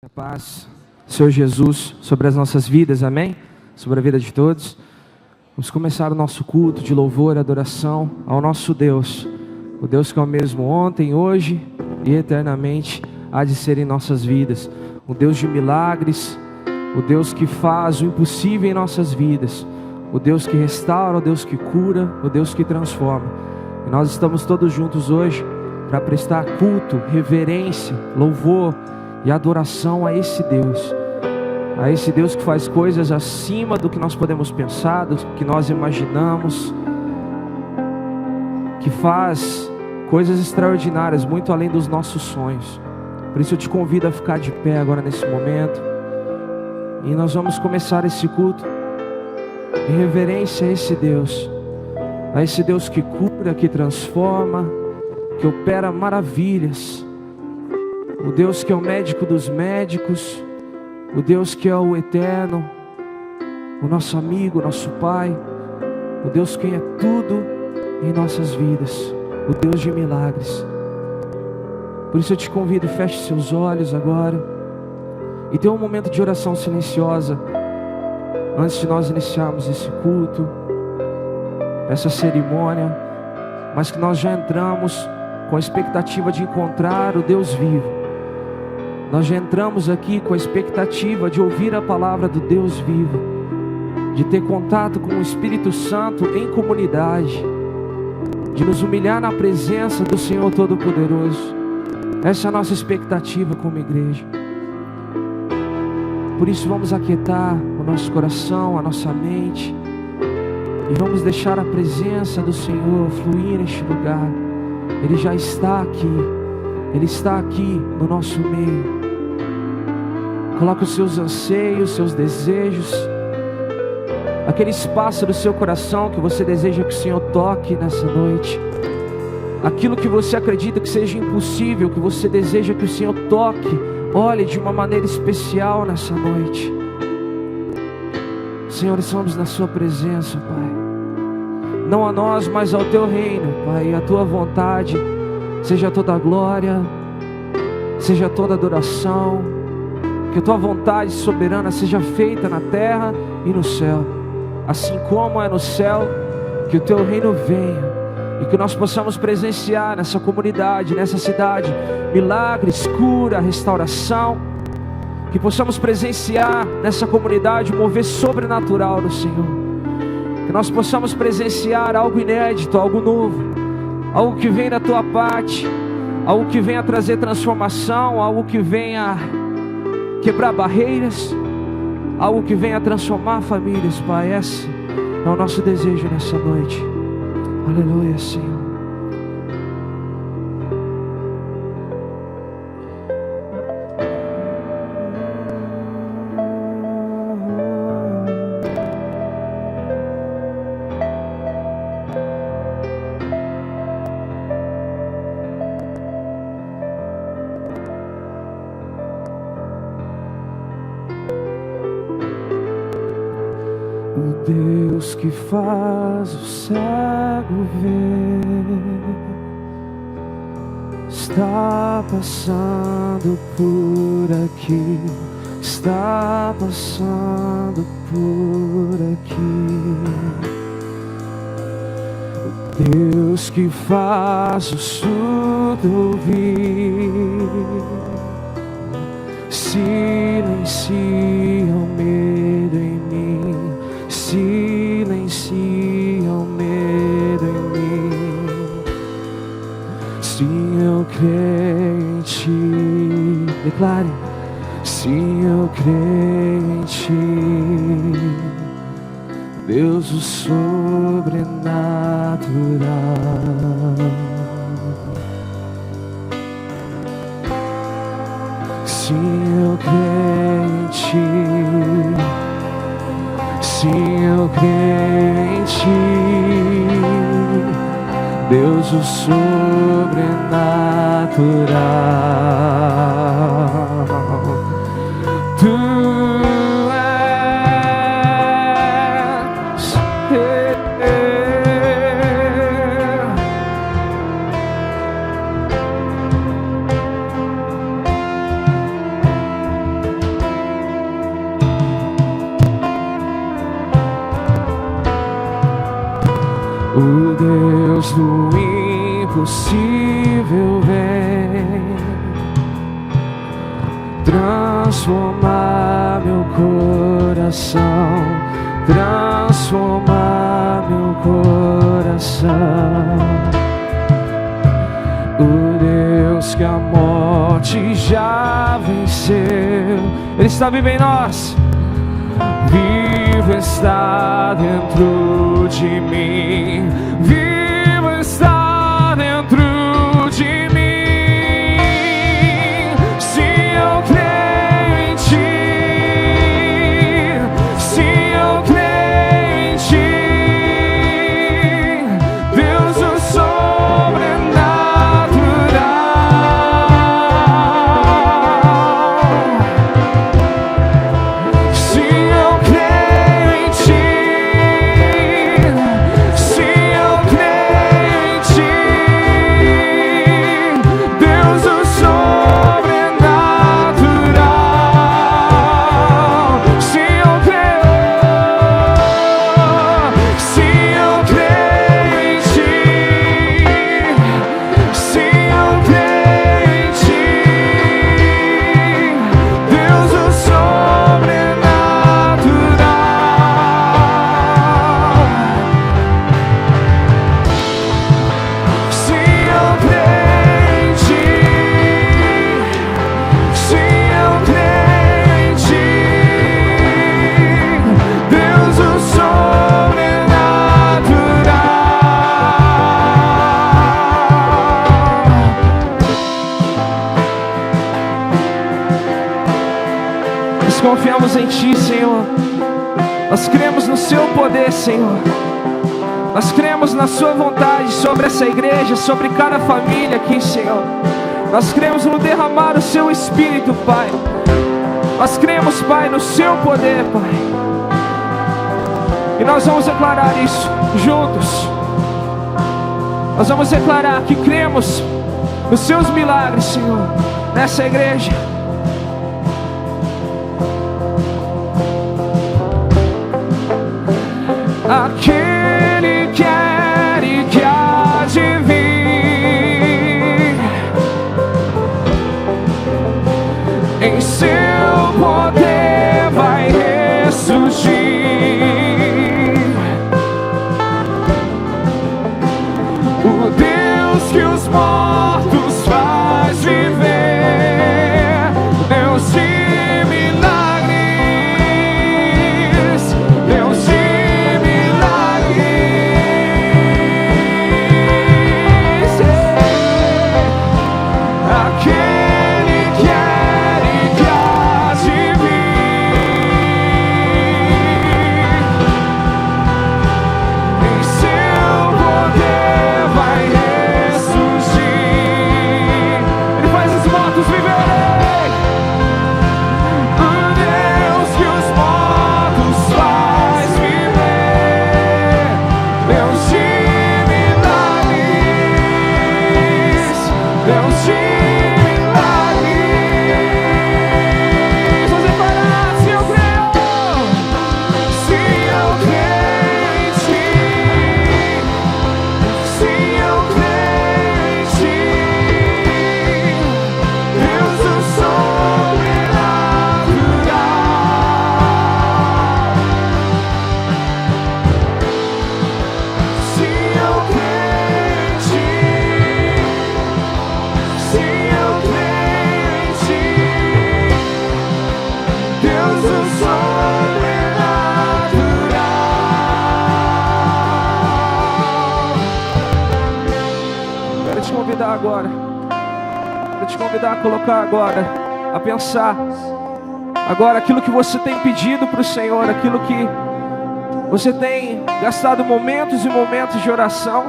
A paz, Senhor Jesus, sobre as nossas vidas, amém? Sobre a vida de todos. Vamos começar o nosso culto de louvor e adoração ao nosso Deus. O Deus que é o mesmo ontem, hoje e eternamente há de ser em nossas vidas. O Deus de milagres, o Deus que faz o impossível em nossas vidas. O Deus que restaura, o Deus que cura, o Deus que transforma. E nós estamos todos juntos hoje para prestar culto, reverência, louvor e adoração a esse Deus que faz coisas acima do que nós podemos pensar, do que nós imaginamos, que faz coisas extraordinárias, muito além dos nossos sonhos. Por isso eu te convido a ficar de pé agora nesse momento, e nós vamos começar esse culto em reverência a esse Deus que cura, que transforma, que opera maravilhas. O Deus que é o médico dos médicos, o Deus que é o eterno, o nosso amigo, o nosso Pai, o Deus que é tudo em nossas vidas, o Deus de milagres. Por isso eu te convido, feche seus olhos agora e tenha um momento de oração silenciosa antes de nós iniciarmos esse culto, essa cerimônia, mas que nós já entramos com a expectativa de encontrar o Deus vivo. Nós já entramos aqui com a expectativa de ouvir a palavra do Deus vivo, de ter contato com o Espírito Santo em comunidade, de nos humilhar na presença do Senhor Todo-Poderoso. Essa é a nossa expectativa como igreja. Por isso vamos aquietar o nosso coração, a nossa mente, e vamos deixar a presença do Senhor fluir neste lugar. Ele já está aqui, Ele está aqui no nosso meio. Coloque os seus anseios, seus desejos, aquele espaço do seu coração que você deseja que o Senhor toque nessa noite, aquilo que você acredita que seja impossível, que você deseja que o Senhor toque, olhe de uma maneira especial nessa noite. Senhor, estamos na sua presença, Pai. Não a nós, mas ao teu reino, Pai, a tua vontade, seja toda a glória, seja toda a adoração, que a tua vontade soberana seja feita na terra e no céu, assim como é no céu, que o teu reino venha, e que nós possamos presenciar nessa comunidade, nessa cidade, milagres, cura, restauração, que possamos presenciar nessa comunidade o mover sobrenatural do Senhor, que nós possamos presenciar algo inédito, algo novo, algo que vem da tua parte, algo que venha trazer transformação, algo que venha quebrar barreiras, algo que venha transformar famílias, Pai. Esse é o nosso desejo nessa noite. Aleluia, Senhor. Deus que faz o cego ver, está passando por aqui, está passando por aqui. Deus que faz o surdo ouvir, silencia o medo em mim, silencia o medo em mim. Sim, eu creio em ti. Declare: sim, eu creio em ti, Deus o sobrenatural. Sim, eu creio em ti. Sim, eu creio em ti, Deus o sobrenatural. Tu és Deus do impossível vem transformar meu coração, transformar meu coração. O Deus que a morte já venceu, Ele está vivo em nós. Vivo está dentro de mim, vivo está dentro de mim. Se eu creio em Ti, se eu creio em Ti, Deus o sobrenatural. Se eu creio em Ti, se eu creio em Ti, Deus o sobrenatural. Se eu creio em Ti, se eu creio em Ti, Deus o sobrenatural. Se eu creio em Ti, se eu creio em Ti, Deus o sobrenatural. Nós confiamos em Ti, Senhor. Nós cremos no Seu poder, Senhor. Nós cremos na Sua vontade sobre essa igreja, sobre cada família aqui, Senhor. Nós cremos no derramar do Seu Espírito, Pai. Nós cremos, Pai, no Seu poder, Pai. E nós vamos declarar isso juntos. Nós vamos declarar que cremos nos Seus milagres, Senhor, nessa igreja. Aquele que era e que há de vir, em Seu poder vai ressurgir. O Deus que os mortos faz viver, Deus de milagres, Deus de aquele que era e que há de vir, em Seu poder vai ressurgir. Ele faz os mortos viverem. O Deus que os mortos faz viver, Deus de milagres, Deus de agora, quero te convidar a colocar agora, a pensar agora aquilo que você tem pedido para o Senhor, aquilo que você tem gastado momentos e momentos de oração,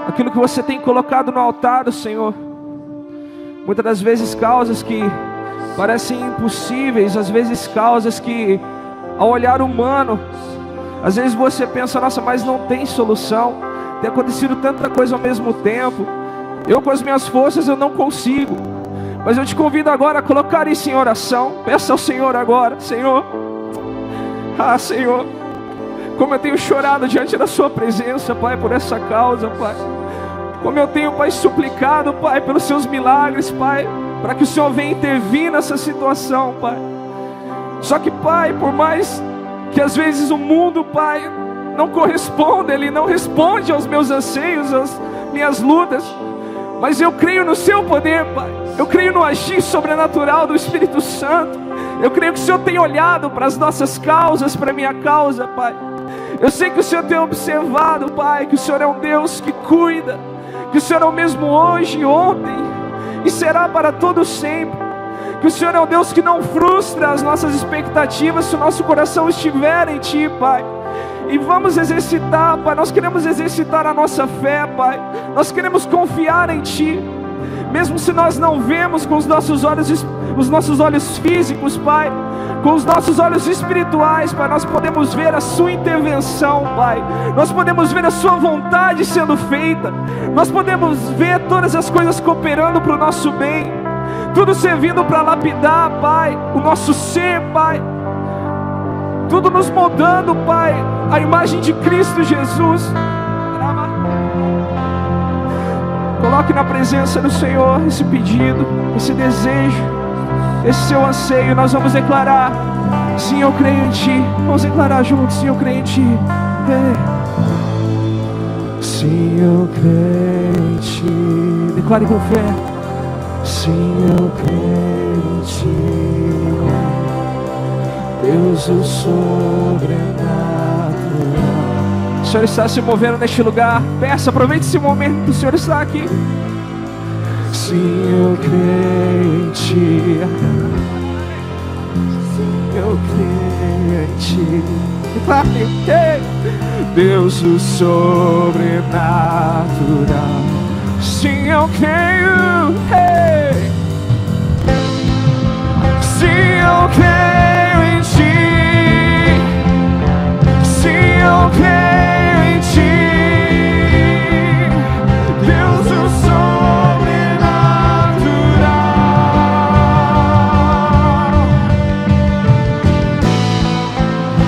aquilo que você tem colocado no altar do Senhor. Muitas das vezes causas que parecem impossíveis, às vezes causas que ao olhar humano, às vezes você pensa, nossa, mas não tem solução, tem acontecido tanta coisa ao mesmo tempo. Eu com as minhas forças eu não consigo. Mas eu te convido agora a colocar isso em oração. Peça ao Senhor agora, Senhor. Senhor, Como eu tenho chorado diante da sua presença, Pai, por essa causa, Pai. Como eu tenho, Pai, suplicado, Pai, pelos seus milagres, Pai, para que o Senhor venha intervir nessa situação, Pai. Só que, Pai, por mais que às vezes o mundo, Pai, não corresponda, ele não responde aos meus anseios, às minhas lutas, mas eu creio no seu poder, Pai. Eu creio no agir sobrenatural do Espírito Santo. Eu creio que o Senhor tem olhado para as nossas causas, para a minha causa, Pai. Eu sei que o Senhor tem observado, Pai, que o Senhor é um Deus que cuida, que o Senhor é o mesmo hoje, ontem e será para todo sempre. Que o Senhor é um Deus que não frustra as nossas expectativas se o nosso coração estiver em Ti, Pai. E vamos exercitar, Pai, nós queremos exercitar a nossa fé, Pai. Nós queremos confiar em Ti, mesmo se nós não vemos com os nossos olhos físicos, Pai, com os nossos olhos espirituais, Pai, nós podemos ver a Sua intervenção, Pai. Nós podemos ver a Sua vontade sendo feita. Nós podemos ver todas as coisas cooperando para o nosso bem, tudo servindo para lapidar, Pai, o nosso ser, Pai. Tudo nos moldando, Pai, a imagem de Cristo Jesus. Coloque na presença do Senhor esse pedido, esse desejo, esse seu anseio. Nós vamos declarar: sim, eu creio em Ti. Vamos declarar juntos: sim, eu creio em Ti. Sim, eu creio em Ti. Declare com fé: sim, eu creio em Ti, Deus o sobrenatural. O Senhor está se movendo neste lugar. Peça, aproveite esse momento que o Senhor está aqui. Sim, eu creio em Ti. Sim, eu creio em Ti. Declare: Deus o sobrenatural. Sim, eu creio. Sim, eu creio em Ti. Sim, eu creio em Ti. Deus o sobrenatural.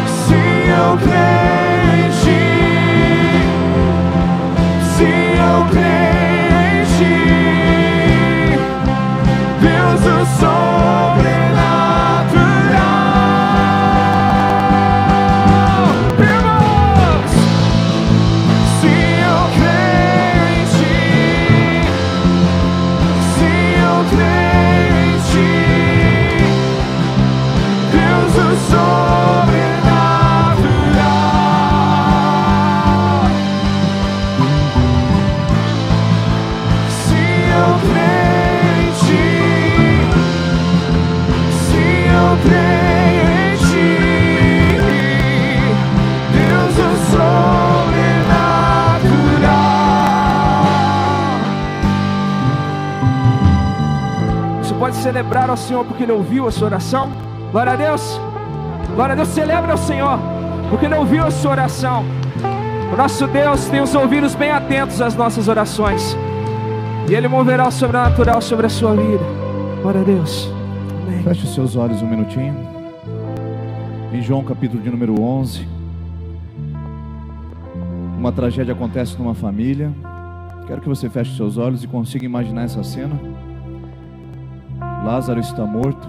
Sim, eu creio em Ti. Sim, eu creio em Ti. Deus o sobrenatural. Pode celebrar ao Senhor porque Ele ouviu a sua oração. Glória a Deus. Glória a Deus. Celebre ao Senhor porque Ele ouviu a sua oração. O nosso Deus tem os ouvidos bem atentos às nossas orações, e Ele moverá o sobrenatural sobre a sua vida. Glória a Deus. Amém. Feche os seus olhos um minutinho. Em João capítulo de número 11, uma tragédia acontece numa família. Quero que você feche os seus olhos e consiga imaginar essa cena. Lázaro está morto.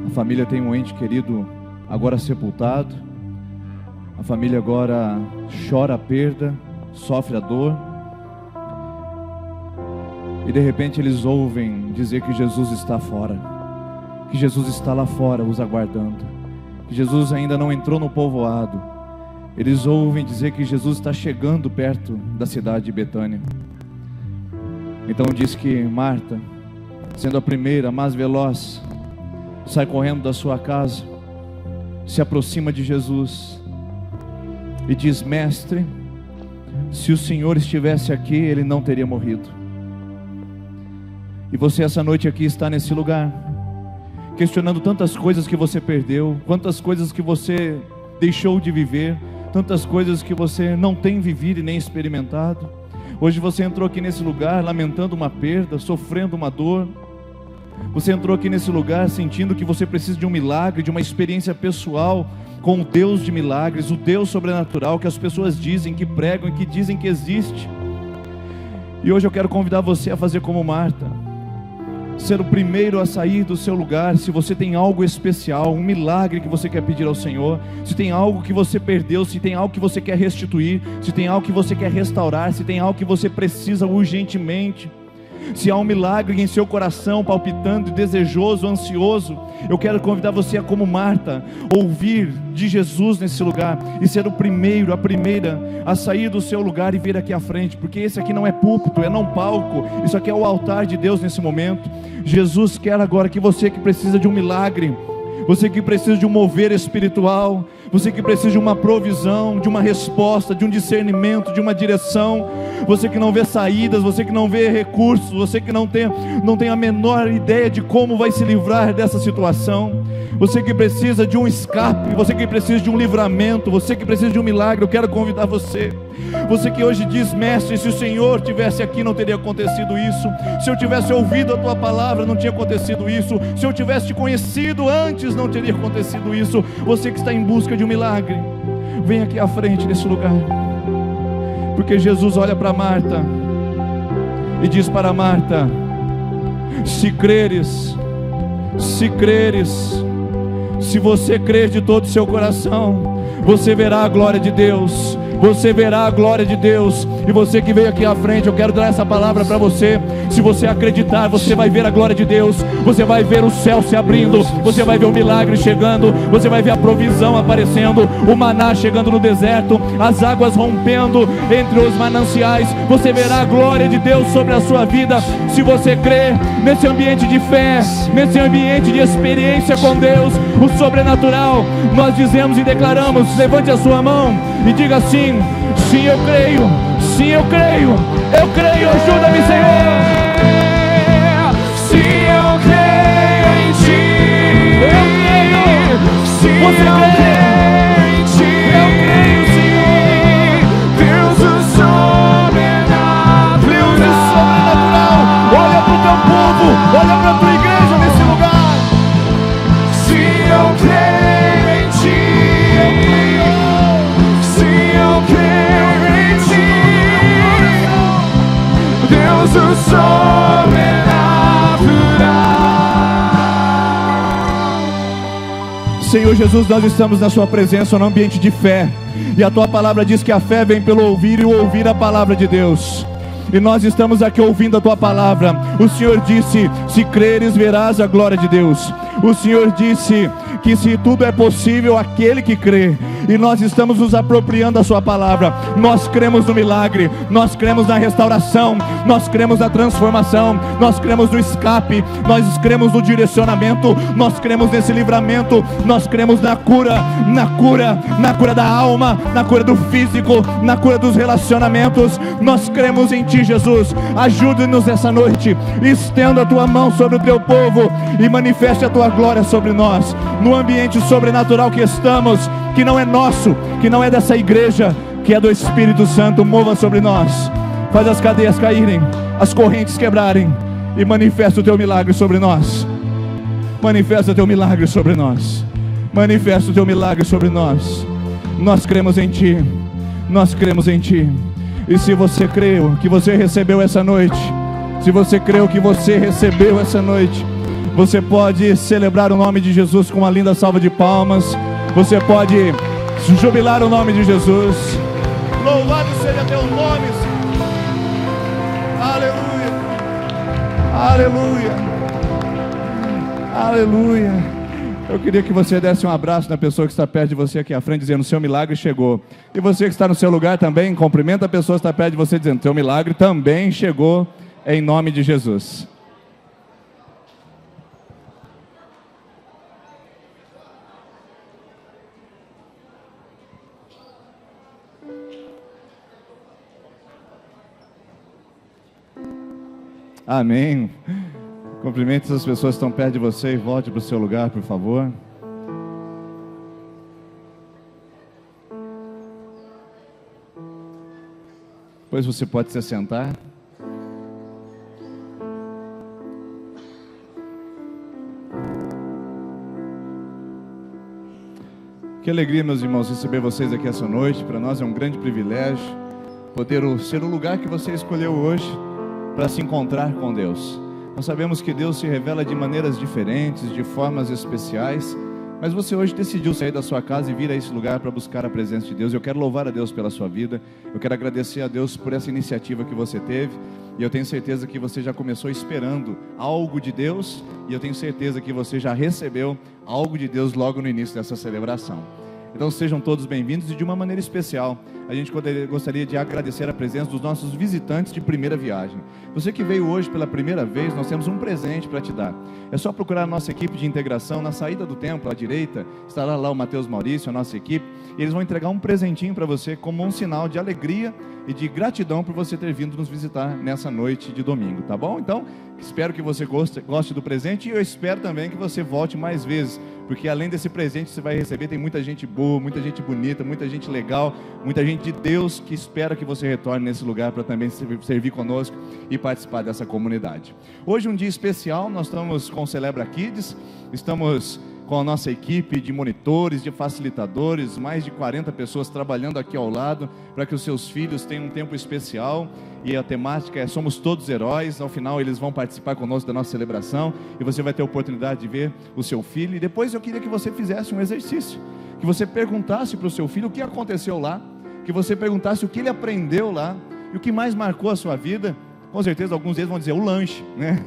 A família tem um ente querido agora sepultado. A família agora chora a perda, sofre a dor. E de repente eles ouvem dizer que Jesus está fora, que Jesus está lá fora os aguardando, que Jesus ainda não entrou no povoado. Eles ouvem dizer que Jesus está chegando perto da cidade de Betânia. Então diz que Marta, sendo a primeira, mais veloz, sai correndo da sua casa, se aproxima de Jesus e diz: Mestre, se o Senhor estivesse aqui, Ele não teria morrido. E você essa noite aqui está nesse lugar, questionando tantas coisas que você perdeu, quantas coisas que você deixou de viver, tantas coisas que você não tem vivido e nem experimentado. Hoje você entrou aqui nesse lugar lamentando uma perda, sofrendo uma dor. Você entrou aqui nesse lugar sentindo que você precisa de um milagre, de uma experiência pessoal com o Deus de milagres, o Deus sobrenatural que as pessoas dizem, que pregam e que dizem que existe. E hoje eu quero convidar você a fazer como Marta, ser o primeiro a sair do seu lugar. Se você tem algo especial, um milagre que você quer pedir ao Senhor, se tem algo que você perdeu, se tem algo que você quer restituir, se tem algo que você quer restaurar, se tem algo que você precisa urgentemente, se há um milagre em seu coração palpitando, desejoso, ansioso, eu quero convidar você a, como Marta, ouvir de Jesus nesse lugar e ser o primeiro, a primeira a sair do seu lugar e vir aqui à frente, porque esse aqui não é púlpito, é não palco, isso aqui é o altar de Deus nesse momento. Jesus quer agora que você que precisa de um milagre, você que precisa de um mover espiritual, você que precisa de uma provisão, de uma resposta, de um discernimento, de uma direção, você que não vê saídas, você que não vê recursos, você que não tem a menor ideia de como vai se livrar dessa situação, você que precisa de um escape, você que precisa de um livramento, você que precisa de um milagre, eu quero convidar você que hoje diz: mestre, se o Senhor tivesse aqui não teria acontecido isso, se eu tivesse ouvido a tua palavra não tinha acontecido isso, se eu tivesse te conhecido antes não teria acontecido isso. Você que está em busca de um milagre, vem aqui à frente nesse lugar, porque Jesus olha para Marta e diz para Marta: se creres, se você crer de todo o seu coração, você verá a glória de Deus, você verá a glória de Deus. E você que veio aqui à frente, eu quero dar essa palavra para você. Se você acreditar, você vai ver a glória de Deus, você vai ver o céu se abrindo, você vai ver o milagre chegando, você vai ver a provisão aparecendo, o maná chegando no deserto, as águas rompendo entre os mananciais. Você verá a glória de Deus sobre a sua vida, se você crer nesse ambiente de fé, nesse ambiente de experiência com Deus, o sobrenatural. Nós dizemos e declaramos: levante a sua mão e diga assim: sim, eu creio, sim, eu creio, ajuda-me, Senhor. Sim, eu creio em Ti. Eu creio. Sim, Você eu crê? creio em Ti. Eu creio, Senhor. Deus o sobrenatural. Deus é sobrenatural. Olha para o teu povo, olha para a tua igreja nesse lugar. Sim, eu creio em Ti. Sim, eu creio em Ti. Deus o sobrenatural. Senhor Jesus, nós estamos na sua presença no ambiente de fé, e a tua palavra diz que a fé vem pelo ouvir e o ouvir a palavra de Deus. E nós estamos aqui ouvindo a tua palavra. O Senhor disse: se creres verás a glória de Deus. O Senhor disse que se tudo é possível aquele que crê, e nós estamos nos apropriando da sua palavra. Nós cremos no milagre, nós cremos na restauração, nós cremos na transformação, nós cremos no escape, nós cremos no direcionamento, nós cremos nesse livramento, nós cremos na cura da alma, na cura do físico, na cura dos relacionamentos. Nós cremos em Ti, Jesus. Ajude-nos essa noite, estenda a Tua mão sobre o Teu povo e manifeste a Tua glória sobre nós, no ambiente sobrenatural que estamos, que não é nosso, que não é dessa igreja, que é do Espírito Santo. Mova sobre nós, faz as cadeias caírem, as correntes quebrarem, e manifesta o Teu milagre sobre nós. Manifesta o Teu milagre sobre nós. Manifesta o Teu milagre sobre nós. Nós cremos em Ti, nós cremos em Ti. E se você creu que você recebeu essa noite, se você creu que você recebeu essa noite, você pode celebrar o nome de Jesus com uma linda salva de palmas. Você pode jubilar o nome de Jesus. Louvado seja teu nome, Senhor. Aleluia. Aleluia. Aleluia. Eu queria que você desse um abraço na pessoa que está perto de você aqui à frente, dizendo: seu milagre chegou. E você que está no seu lugar também, cumprimenta a pessoa que está perto de você, dizendo: teu milagre também chegou, em nome de Jesus. Amém. Cumprimente as pessoas que estão perto de você e volte para o seu lugar, por favor. Depois você pode se sentar. Que alegria, meus irmãos, receber vocês aqui essa noite. Para nós é um grande privilégio poder ser o lugar que você escolheu hoje para se encontrar com Deus. Nós sabemos que Deus se revela de maneiras diferentes, de formas especiais, mas você hoje decidiu sair da sua casa e vir a esse lugar para buscar a presença de Deus. Eu quero louvar a Deus pela sua vida, eu quero agradecer a Deus por essa iniciativa que você teve, e eu tenho certeza que você já começou esperando algo de Deus, e eu tenho certeza que você já recebeu algo de Deus logo no início dessa celebração. Então sejam todos bem-vindos, e de uma maneira especial, a gente gostaria de agradecer a presença dos nossos visitantes de primeira viagem. Você que veio hoje pela primeira vez, nós temos um presente para te dar. É só procurar a nossa equipe de integração na saída do templo, à direita, estará lá o Mateus Maurício, a nossa equipe, e eles vão entregar um presentinho para você como um sinal de alegria e de gratidão por você ter vindo nos visitar nessa noite de domingo, tá bom? Então, espero que você goste do presente, e eu espero também que você volte mais vezes, porque além desse presente que você vai receber, tem muita gente boa, muita gente bonita, muita gente legal, muita gente de Deus que espera que você retorne nesse lugar para também servir conosco e participar dessa comunidade. Hoje é um dia especial, nós estamos com o Celebra Kids, estamos com a nossa equipe de monitores, de facilitadores, mais de 40 pessoas trabalhando aqui ao lado, para que os seus filhos tenham um tempo especial, e a temática é Somos Todos Heróis. Ao final eles vão participar conosco da nossa celebração, e você vai ter a oportunidade de ver o seu filho, e depois eu queria que você fizesse um exercício, que você perguntasse para o seu filho o que aconteceu lá, que você perguntasse o que ele aprendeu lá, e o que mais marcou a sua vida. Com certeza alguns deles vão dizer o lanche, né?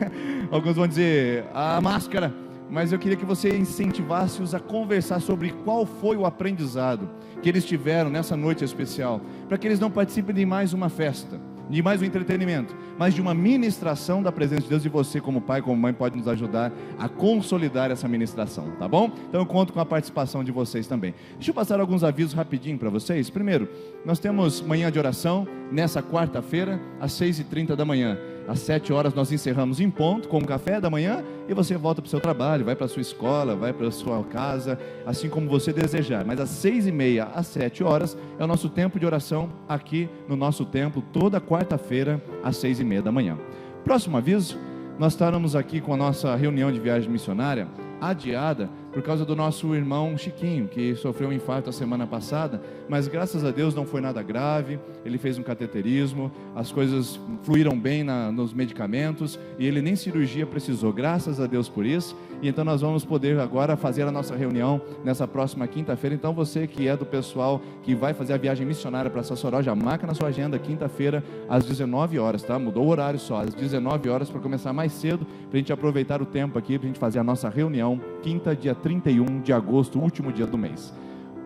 Alguns vão dizer a máscara, mas eu queria que você incentivasse-os a conversar sobre qual foi o aprendizado que eles tiveram nessa noite especial, para que eles não participem de mais uma festa, de mais um entretenimento, mas de uma ministração da presença de Deus, e você como pai, como mãe, pode nos ajudar a consolidar essa ministração, tá bom? Então eu conto com a participação de vocês também. Deixa eu passar alguns avisos rapidinho para vocês. Primeiro, nós temos manhã de oração nessa quarta-feira, às 6h30 da manhã. Às 7 horas nós encerramos em ponto com o café da manhã, e você volta para o seu trabalho, vai para a sua escola, vai para a sua casa, assim como você desejar. Mas às 6h30 às 7 horas é o nosso tempo de oração aqui no nosso templo, toda quarta-feira às 6h30 da manhã. Próximo aviso, nós estaremos aqui com a nossa reunião de viagem missionária adiada por causa do nosso irmão Chiquinho, que sofreu um infarto a semana passada, mas graças a Deus não foi nada grave. Ele fez um cateterismo, as coisas fluíram bem nos medicamentos, e ele nem cirurgia precisou, graças a Deus por isso. E então nós vamos poder agora fazer a nossa reunião nessa próxima quinta-feira. Então você que é do pessoal que vai fazer a viagem missionária para Sassoró, já marca na sua agenda quinta-feira às 19 horas, tá? Mudou o horário só, às 19 horas, para começar mais cedo, para a gente aproveitar o tempo aqui, para a gente fazer a nossa reunião quinta, dia 31 de agosto, último dia do mês.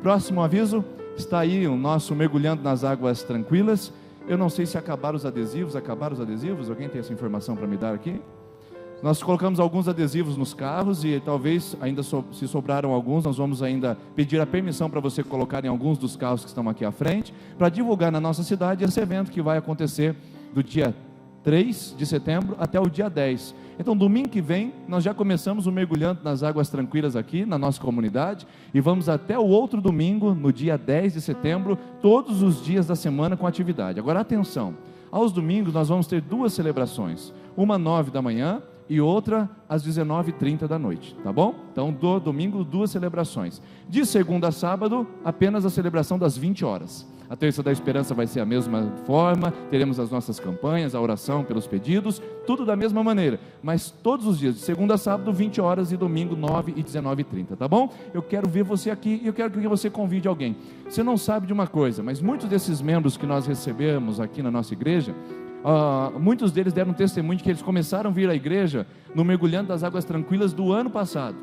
Próximo aviso, está aí o nosso Mergulhando nas Águas Tranquilas. Eu não sei se acabaram os adesivos. Alguém tem essa informação para me dar aqui? Nós colocamos alguns adesivos nos carros, e talvez ainda se sobraram alguns, nós vamos ainda pedir a permissão para você colocar em alguns dos carros que estão aqui à frente, para divulgar na nossa cidade esse evento que vai acontecer do dia 3 de setembro até o dia 10. Então domingo que vem nós já começamos o Mergulhando nas Águas Tranquilas aqui na nossa comunidade, e vamos até o outro domingo, no dia 10 de setembro, todos os dias da semana com atividade. Agora atenção, aos domingos nós vamos ter duas celebrações, uma 9 da manhã e outra às 19h30 da noite, tá bom? Então do domingo duas celebrações, de segunda a sábado apenas a celebração das 20 horas. A Terça da Esperança vai ser a mesma forma, teremos as nossas campanhas, a oração pelos pedidos, tudo da mesma maneira, mas todos os dias, de segunda a sábado, 20 horas, e domingo 9 e 19h30, tá bom? Eu quero ver você aqui, e eu quero que você convide alguém. Você não sabe de uma coisa, mas muitos desses membros que nós recebemos aqui na nossa igreja, muitos deles deram testemunho de que eles começaram a vir à igreja no Mergulhando das Águas Tranquilas do ano passado.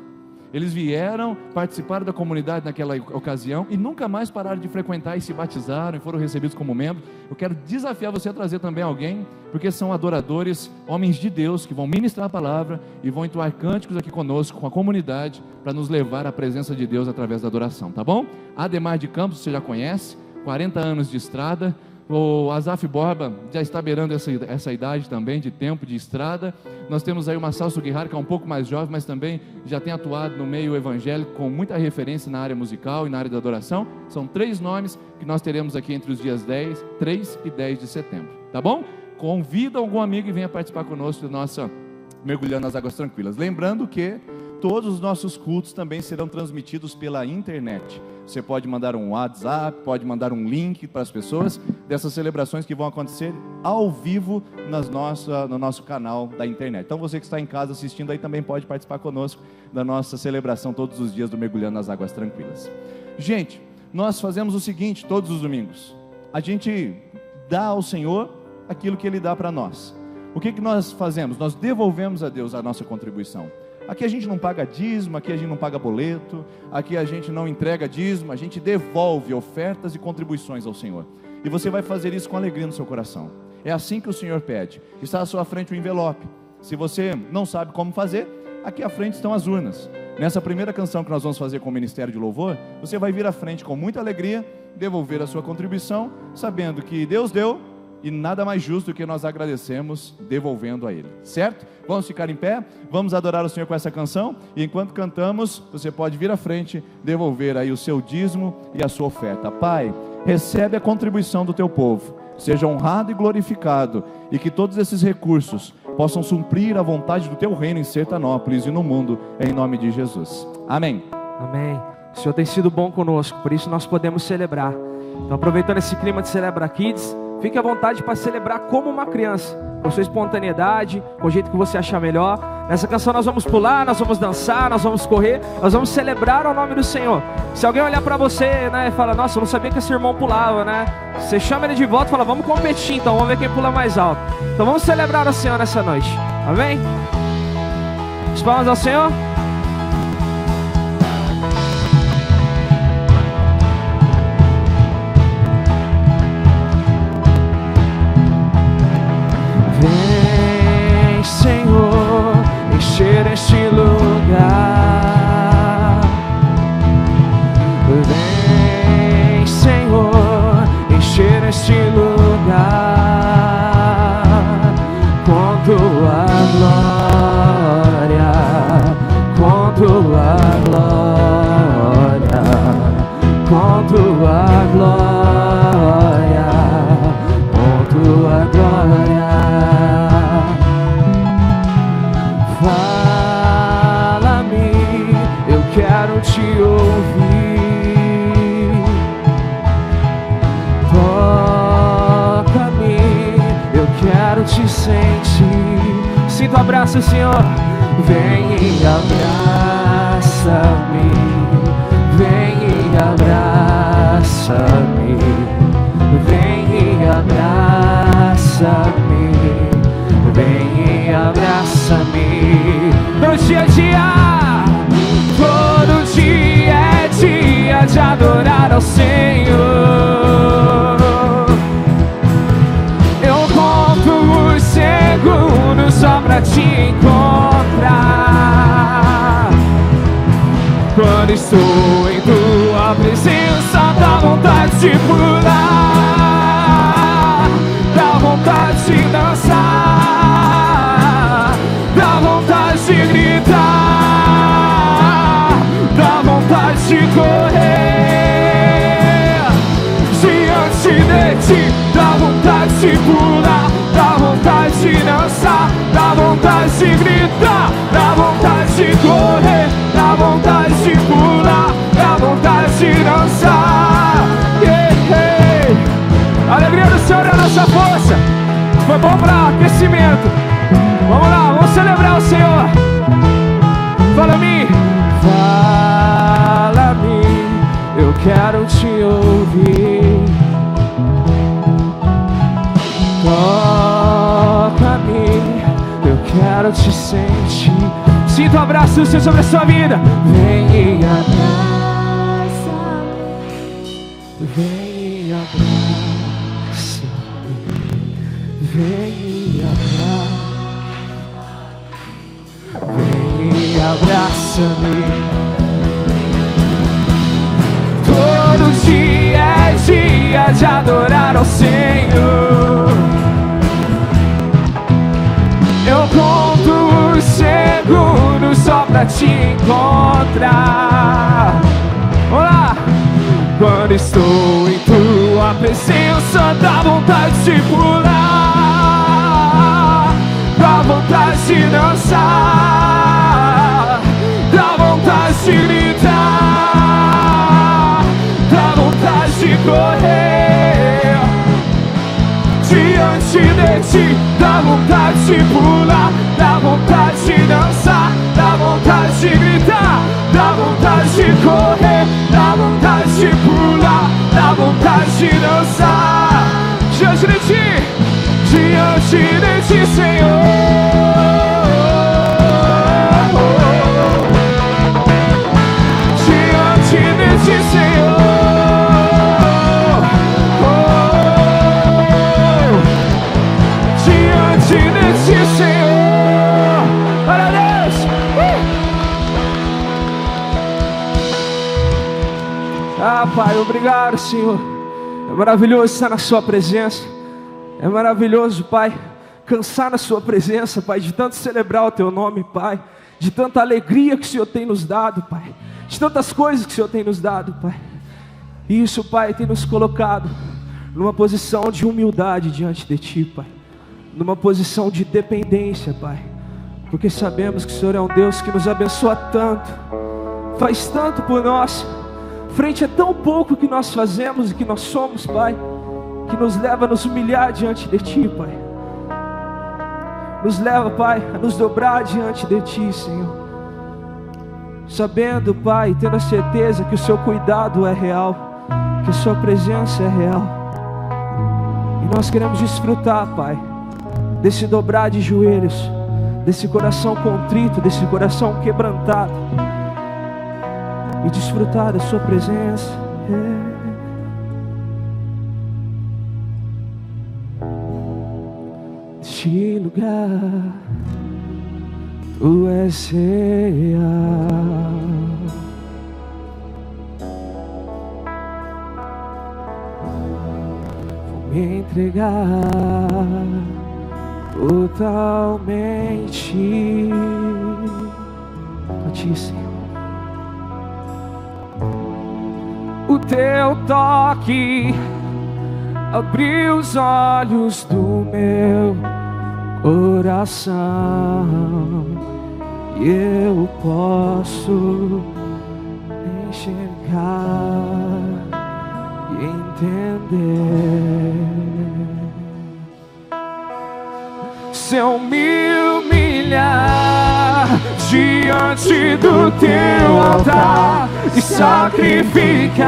Eles vieram, participaram da comunidade naquela ocasião e nunca mais pararam de frequentar, e se batizaram e foram recebidos como membros. Eu quero desafiar você a trazer também alguém, porque são adoradores, homens de Deus, que vão ministrar a palavra e vão entoar cânticos aqui conosco, com a comunidade, para nos levar à presença de Deus através da adoração, tá bom? Ademar de Campos, você já conhece, 40 anos de estrada. O Azaf Borba já está beirando essa idade também, de tempo de estrada. Nós temos aí o Marcelo Suguihara, que é um pouco mais jovem, mas também já tem atuado no meio evangélico, com muita referência na área musical e na área da adoração. São 3 nomes que nós teremos aqui entre os dias 3 e 10 de setembro, tá bom? Convida algum amigo e venha participar conosco da nossa Mergulhando nas Águas Tranquilas. Lembrando que todos os nossos cultos também serão transmitidos pela internet. Você pode mandar um WhatsApp, pode mandar um link para as pessoas dessas celebrações que vão acontecer ao vivo no nosso canal da internet. Então você que está em casa assistindo aí também pode participar conosco da nossa celebração todos os dias do Mergulhando nas Águas Tranquilas. Gente, nós fazemos o seguinte todos os domingos: a gente dá ao Senhor aquilo que Ele dá para nós. O que nós fazemos? Nós devolvemos a Deus a nossa contribuição. Aqui a gente não paga dízimo, aqui a gente não paga boleto, aqui a gente não entrega dízimo, a gente devolve ofertas e contribuições ao Senhor. E você vai fazer isso com alegria no seu coração. É assim que o Senhor pede. Está à sua frente o envelope. Se você não sabe como fazer, aqui à frente estão as urnas. Nessa primeira canção que nós vamos fazer com o Ministério de Louvor, você vai vir à frente com muita alegria, devolver a sua contribuição, sabendo que Deus deu, e nada mais justo do que nós agradecemos devolvendo a Ele, certo? Vamos ficar em pé, vamos adorar o Senhor com essa canção, e enquanto cantamos, você pode vir à frente, devolver aí o seu dízimo e a sua oferta. Pai, recebe a contribuição do teu povo, seja honrado e glorificado, e que todos esses recursos possam suprir a vontade do teu reino em Sertanópolis e no mundo, em nome de Jesus. Amém. Amém. O Senhor tem sido bom conosco, por isso nós podemos celebrar. Então, aproveitando esse clima de Celebra Kids, fique à vontade para celebrar como uma criança, com sua espontaneidade, com o jeito que você achar melhor. Nessa canção nós vamos pular, nós vamos dançar, nós vamos correr, nós vamos celebrar ao nome do Senhor. Se alguém olhar para você, né, e fala: nossa, eu não sabia que esse irmão pulava, né? Você chama ele de volta e fala: vamos competir então, vamos ver quem pula mais alto. Então vamos celebrar ao Senhor nessa noite, amém? As palmas ao Senhor. Senhor, encher este lugar. Vem, Senhor, encher este lugar com tua glória, com tua glória, com tua glória, com tua glória. Fala-me, eu quero te ouvir. Toca-me, eu quero te sentir. Sinto o abraço, Senhor. Vem e abraça-me, vem e abraça-me, vem e abraça-me, vem e abraça-me. No dia a dia, todo dia é dia de adorar ao Senhor. Eu conto os segundos só pra te encontrar. Quando estou em tua presença, dá vontade de pular, dá vontade de dançar, dá vontade de gritar, dá vontade de correr diante de ti, dá vontade de pular, dá vontade de dançar, dá vontade de gritar, dá vontade de correr, dá vontade de pular, dá vontade de dançar. A alegria do Senhor é a nossa força. Foi bom para aquecimento. Vamos lá, vamos celebrar o Senhor. Fala-me, fala-me, eu quero te ouvir. Toca-me, eu quero te sentir. Sinto o abraço do Senhor sobre a sua vida. Vem e abraça-me, vem e abraça-me, vem e abraça-me, vem e abraça-me. Todo dia é dia de adorar ao Senhor. Eu conto os segundos só pra te encontrar. Olá! Quando estou em tua presença, dá vontade de pular, dá vontade de dançar, de gritar, dá vontade de correr. Diante de ti, dá vontade de pular, dá vontade de dançar, dá vontade de gritar, dá vontade de correr, dá vontade de pular, dá vontade de dançar. Diante de ti, Senhor. Diante de ti, Senhor. Diante de ti, Senhor. Para Deus. Ah, Pai, obrigado, Senhor. É maravilhoso estar na sua presença. É maravilhoso, Pai, cansar na sua presença, Pai, de tanto celebrar o teu nome, Pai, de tanta alegria que o Senhor tem nos dado, Pai, de tantas coisas que o Senhor tem nos dado, Pai. E isso, Pai, tem nos colocado numa posição de humildade diante de Ti, Pai, numa posição de dependência, Pai, porque sabemos que o Senhor é um Deus que nos abençoa tanto, faz tanto por nós, frente a tão pouco que nós fazemos e que nós somos, Pai, que nos leva a nos humilhar diante de Ti, Pai. Nos leva, Pai, a nos dobrar diante de Ti, Senhor. Sabendo, Pai, tendo a certeza que o Seu cuidado é real, que a Sua presença é real. E nós queremos desfrutar, Pai, desse dobrar de joelhos, desse coração contrito, desse coração quebrantado. E desfrutar da Sua presença. Este lugar, Tu és real. Vou me entregar totalmente a Ti, Senhor. O Teu toque abriu os olhos do meu coração, e eu posso enxergar e entender. Se eu me humilhar diante do Teu altar e sacrificar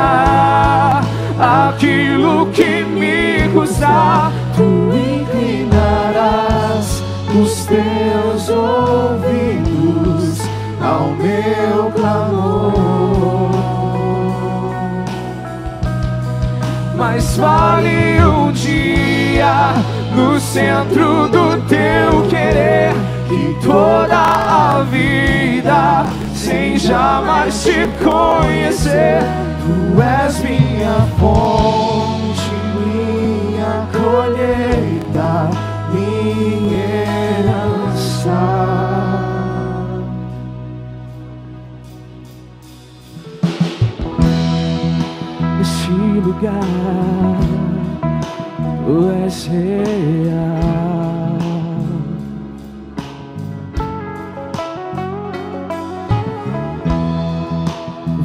aquilo que me custar, Tu inclinarás os Teus ouvidos ao meu clamor. Mas vale um dia no centro do Teu querer que toda a vida sem jamais Te conhecer. Tu és minha fonte, minha colheita, minha herança. Este lugar, Tu és real.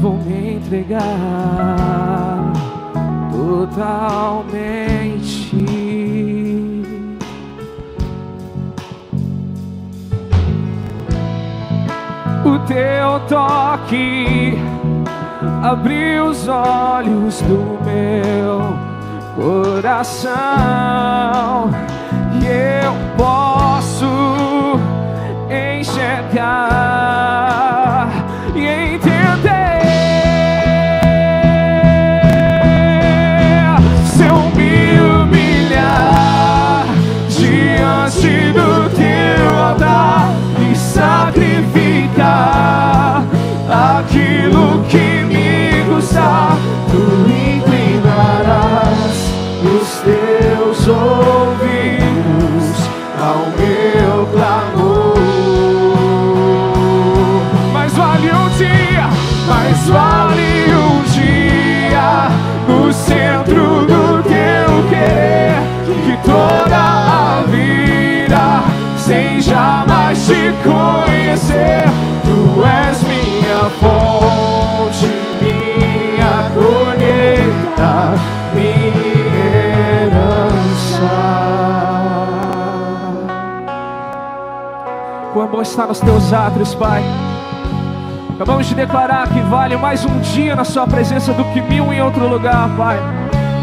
Vou me entregar totalmente. O Teu toque abriu os olhos do meu coração, e eu posso enxergar e entender. Se eu me humilhar diante do Teu altar e sacrificar aquilo que me custar, Tu inclinarás os Teus ouvidos ao meu clamor. Mas vale um dia no centro do Teu querer que toda a vida sem jamais Te conhecer. Tu és minha fonte, estar nos teus átrios, Pai. Acabamos de declarar que vale mais um dia na sua presença do que 1000 em outro lugar, Pai.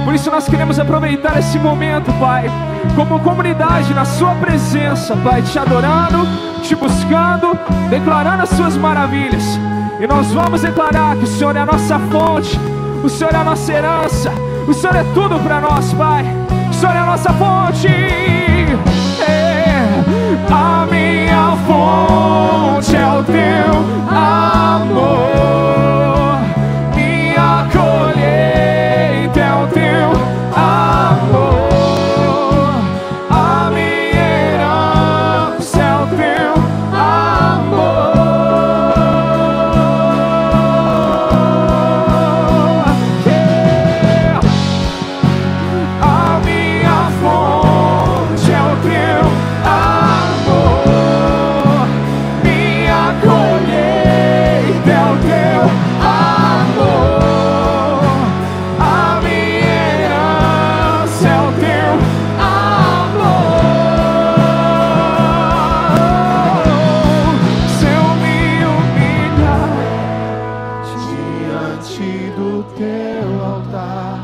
Por isso nós queremos aproveitar esse momento, Pai, como comunidade na sua presença, Pai, te adorando, te buscando, declarando as suas maravilhas. E nós vamos declarar que o Senhor é a nossa fonte, o Senhor é a nossa herança, o Senhor é tudo para nós, Pai. O Senhor é a nossa fonte. A minha fonte é o teu amor, minha colheita é o teu amor, a minha herança é o teu amor. A minha fonte é o teu amor, minha colheita é o teu amor, a minha herança é o teu amor. Se eu me humilhar diante do teu altar,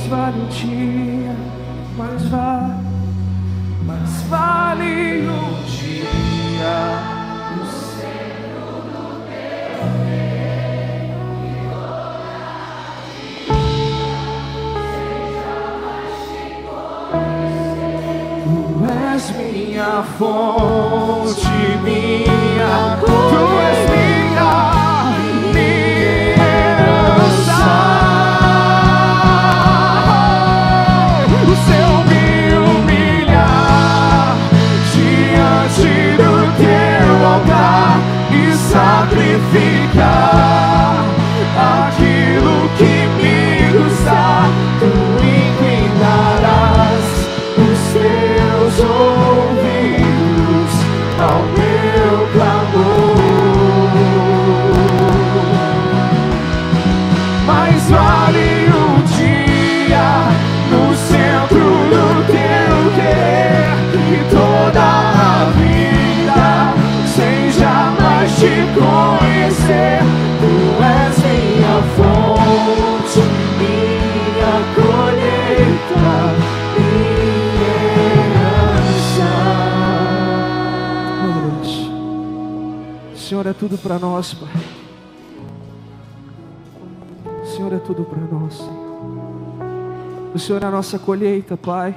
vale um dia, mas vale um dia no centro do teu reino, tu és minha fonte, minha cor, tu és minha herança. Se eu me humilhar diante do teu altar e sacrificar aquilo que me custar, tu inclinarás os teus ouvidos ao meu clamor. Mas vale um dia no centro do teu querer, e toda a vida sem jamais te conhecer. Tu és minha fonte, minha colheita, minha herança. O Senhor é tudo para nós, Pai. O Senhor é tudo para nós, Senhor. O Senhor é a nossa colheita, Pai.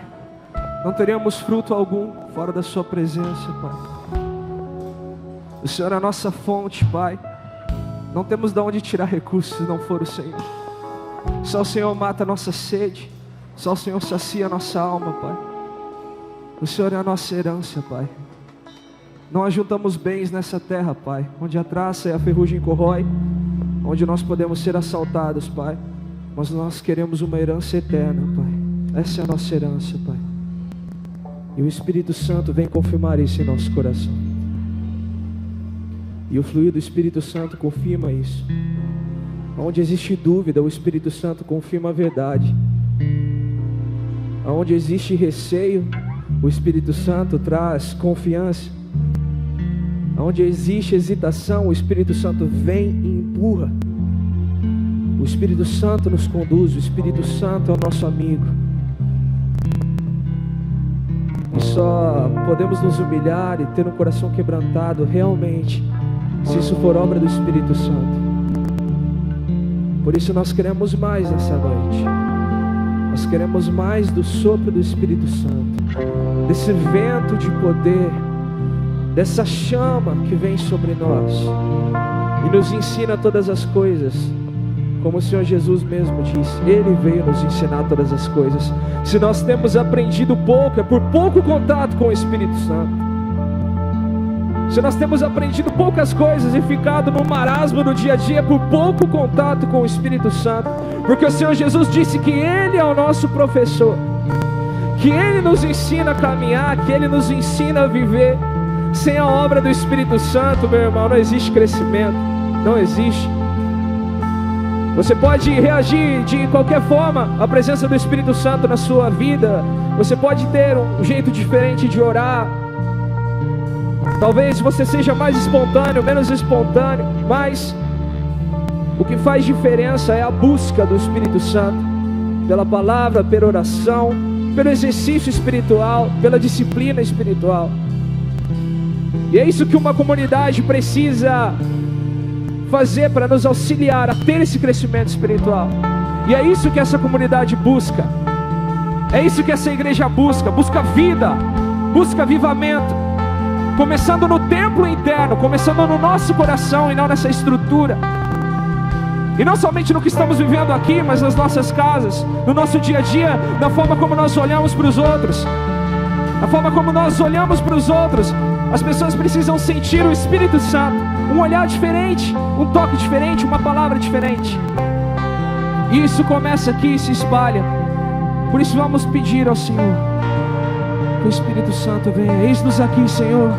Não teremos fruto algum fora da sua presença, Pai. O Senhor é a nossa fonte, Pai. Não temos de onde tirar recursos se não for o Senhor. Só o Senhor mata a nossa sede. Só o Senhor sacia a nossa alma, Pai. O Senhor é a nossa herança, Pai. Não ajuntamos bens nessa terra, Pai, onde a traça e a ferrugem corrói, onde nós podemos ser assaltados, Pai. Mas nós queremos uma herança eterna, Pai. Essa é a nossa herança, Pai. E o Espírito Santo vem confirmar isso em nosso coração. E o fluir do Espírito Santo confirma isso. Onde existe dúvida, o Espírito Santo confirma a verdade. Onde existe receio, o Espírito Santo traz confiança. Onde existe hesitação, o Espírito Santo vem e empurra. O Espírito Santo nos conduz, o Espírito Santo é o nosso amigo. E só podemos nos humilhar e ter um coração quebrantado realmente, se isso for obra do Espírito Santo. Por isso nós queremos mais nessa noite. Nós queremos mais do sopro do Espírito Santo, desse vento de poder, dessa chama que vem sobre nós e nos ensina todas as coisas. Como o Senhor Jesus mesmo disse, Ele veio nos ensinar todas as coisas. Se nós temos aprendido pouco, é por pouco contato com o Espírito Santo. Se nós temos aprendido poucas coisas e ficado no marasmo do dia a dia, é por pouco contato com o Espírito Santo. Porque o Senhor Jesus disse que Ele é o nosso professor, que Ele nos ensina a caminhar, que Ele nos ensina a viver. Sem a obra do Espírito Santo, meu irmão, não existe crescimento, não existe. Você pode reagir de qualquer forma à presença do Espírito Santo na sua vida. Você pode ter um jeito diferente de orar. Talvez você seja mais espontâneo, menos espontâneo, mas o que faz diferença é a busca do Espírito Santo, pela palavra, pela oração, pelo exercício espiritual, pela disciplina espiritual. E é isso que uma comunidade precisa fazer para nos auxiliar a ter esse crescimento espiritual. E é isso que essa comunidade busca. É isso que essa igreja busca. Busca vida, busca avivamento, começando no templo interno, começando no nosso coração e não nessa estrutura. E não somente no que estamos vivendo aqui, mas nas nossas casas, no nosso dia a dia, na forma como nós olhamos para os outros. Na forma como nós olhamos para os outros, as pessoas precisam sentir o Espírito Santo, um olhar diferente, um toque diferente, uma palavra diferente. E isso começa aqui e se espalha. Por isso vamos pedir ao Senhor que o Espírito Santo venha. Eis-nos aqui, Senhor.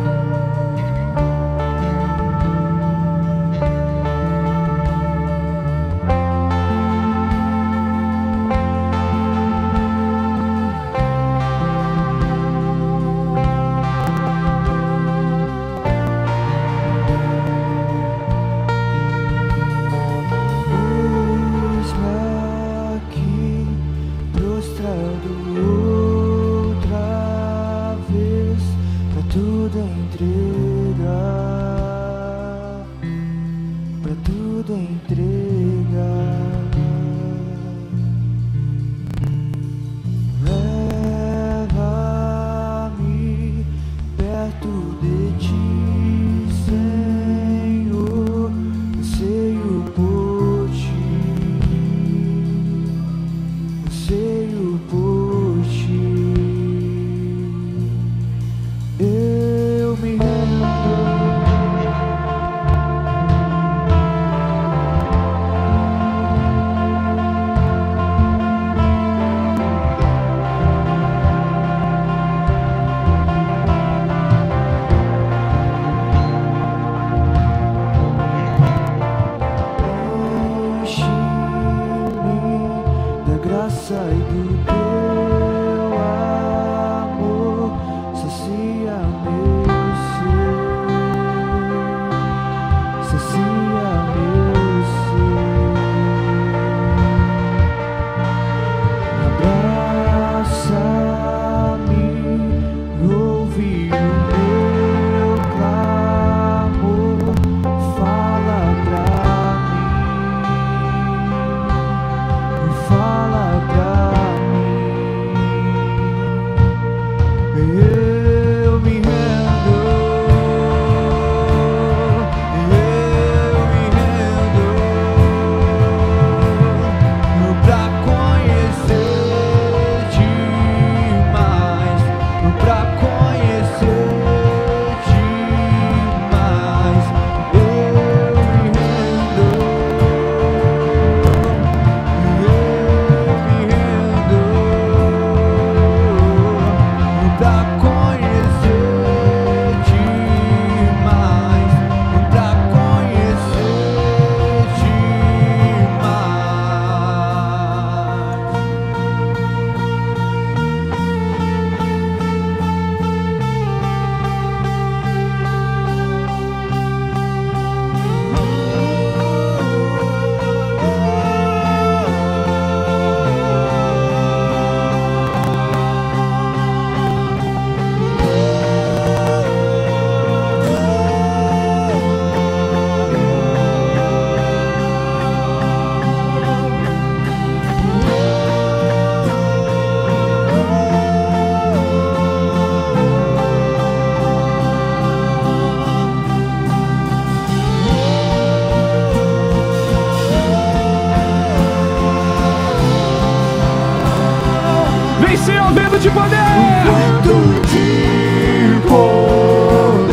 de poder, um vento de poder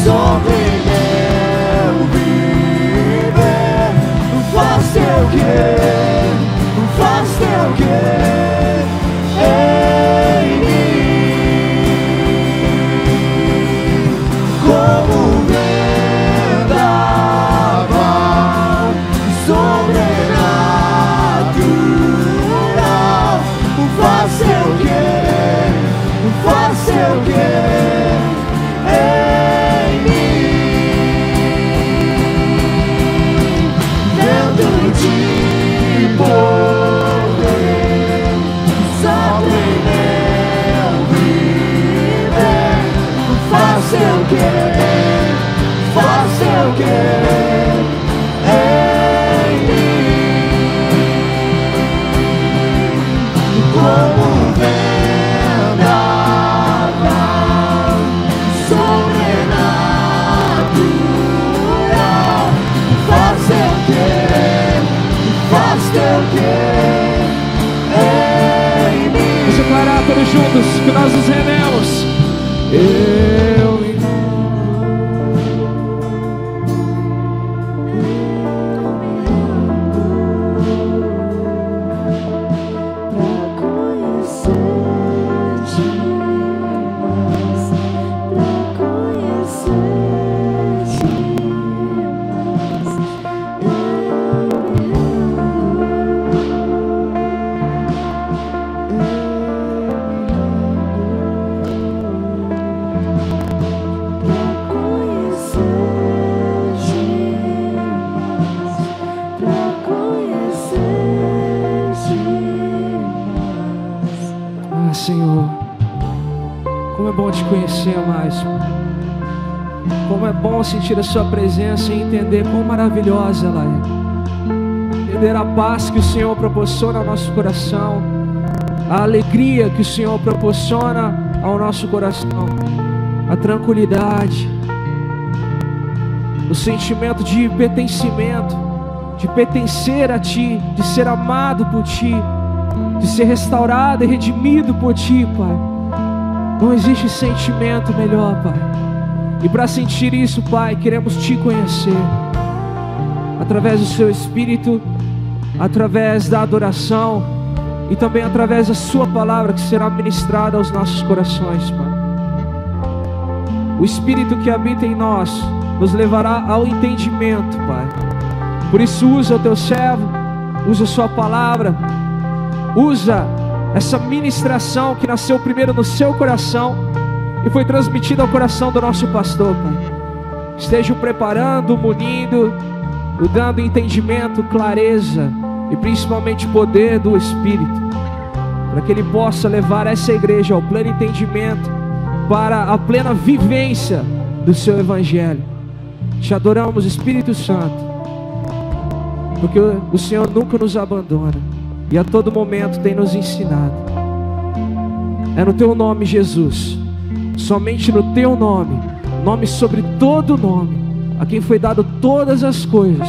sobre meu viver. Faz teu querer, faz teu querer. teu querer em mim, como vendaval sobrenatural. Faz teu querer em mim. Vamos declarar todos juntos que nós nos rendemos. Eu Senhor, como é bom te conhecer mais. Como é bom sentir a sua presença e entender quão maravilhosa ela é. Entender a paz que o Senhor proporciona ao nosso coração, a alegria que o Senhor proporciona ao nosso coração, a tranquilidade, o sentimento de pertencimento, de pertencer a Ti, de ser amado por Ti, de ser restaurado e redimido por Ti, Pai. Não existe sentimento melhor, Pai. E para sentir isso, Pai, queremos Te conhecer através do Seu Espírito, através da adoração e também através da Sua palavra que será ministrada aos nossos corações, Pai. O Espírito que habita em nós nos levará ao entendimento, Pai. Por isso usa o Teu servo, usa a Sua palavra, usa essa ministração que nasceu primeiro no seu coração e foi transmitida ao coração do nosso pastor, Pai. Esteja o preparando, munindo, o dando entendimento, clareza e principalmente poder do Espírito, para que Ele possa levar essa igreja ao pleno entendimento, para a plena vivência do Seu Evangelho. Te adoramos, Espírito Santo, porque o Senhor nunca nos abandona e a todo momento tem nos ensinado. É no Teu nome, Jesus, somente no Teu nome, nome sobre todo nome, a quem foi dado todas as coisas,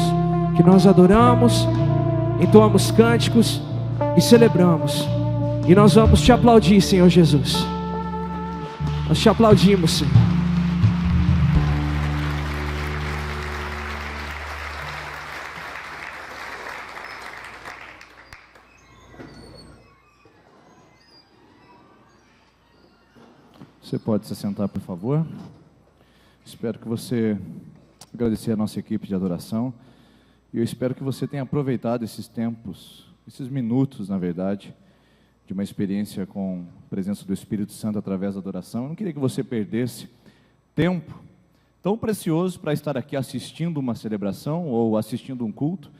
que nós adoramos, entoamos cânticos e celebramos. E nós vamos Te aplaudir, Senhor Jesus. Nós Te aplaudimos, Senhor. Você pode se sentar, por favor. Espero que você agradecer a nossa equipe de adoração. E eu espero que você tenha aproveitado esses tempos, esses minutos, na verdade, de uma experiência com a presença do Espírito Santo através da adoração. Eu não queria que você perdesse tempo tão precioso para estar aqui assistindo uma celebração ou assistindo um culto.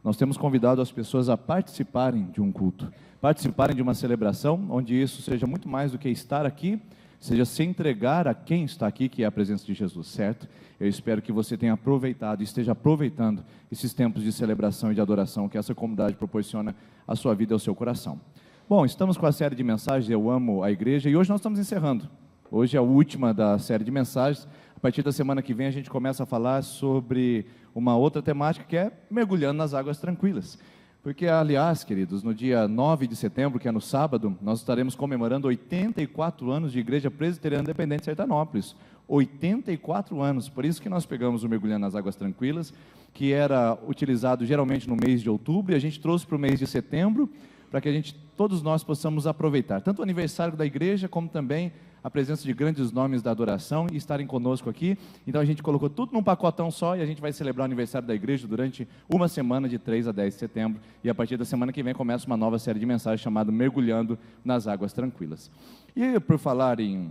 Nós temos convidado as pessoas a participarem de um culto, participarem de uma celebração, onde isso seja muito mais do que estar aqui, seja se entregar a quem está aqui, que é a presença de Jesus, certo? Eu espero que você tenha aproveitado e esteja aproveitando esses tempos de celebração e de adoração que essa comunidade proporciona à sua vida e ao seu coração. Bom, estamos com a série de mensagens Eu Amo a Igreja e hoje nós estamos encerrando. Hoje é a última da série de mensagens. A partir da semana que vem a gente começa a falar sobre uma outra temática que é mergulhando nas águas tranquilas. Porque, aliás, queridos, no dia 9 de setembro, que é no sábado, nós estaremos comemorando 84 anos de Igreja Presbiteriana Independente de Sertanópolis. 84 anos, por isso que nós pegamos o Mergulhando nas Águas Tranquilas, que era utilizado geralmente no mês de outubro, e a gente trouxe para o mês de setembro, para que todos nós possamos aproveitar, tanto o aniversário da igreja, como também a presença de grandes nomes da adoração e estarem conosco aqui. Então a gente colocou tudo num pacotão só e a gente vai celebrar o aniversário da igreja durante uma semana, de 3 a 10 de setembro, e a partir da semana que vem começa uma nova série de mensagens chamada Mergulhando nas Águas Tranquilas. E por falar em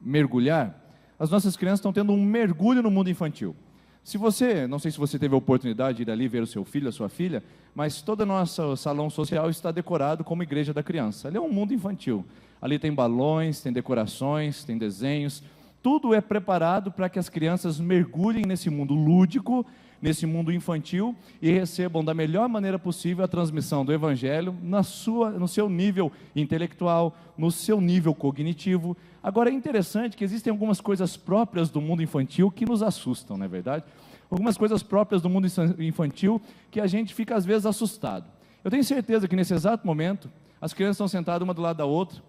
mergulhar, as nossas crianças estão tendo um mergulho no mundo infantil. Se você, não sei se você teve a oportunidade de ir ali ver o seu filho, a sua filha, mas todo o nosso salão social está decorado como igreja da criança. Ali é um mundo infantil. Ali tem balões, tem decorações, tem desenhos, Tudo é preparado para que as crianças mergulhem nesse mundo lúdico, nesse mundo infantil, e recebam da melhor maneira possível a transmissão do Evangelho no seu nível intelectual, no seu nível cognitivo. Agora é interessante que existem algumas coisas próprias do mundo infantil que nos assustam, não é verdade? Algumas coisas próprias do mundo infantil que a gente fica às vezes assustado. Eu tenho certeza que nesse exato momento, as crianças estão sentadas uma do lado da outra,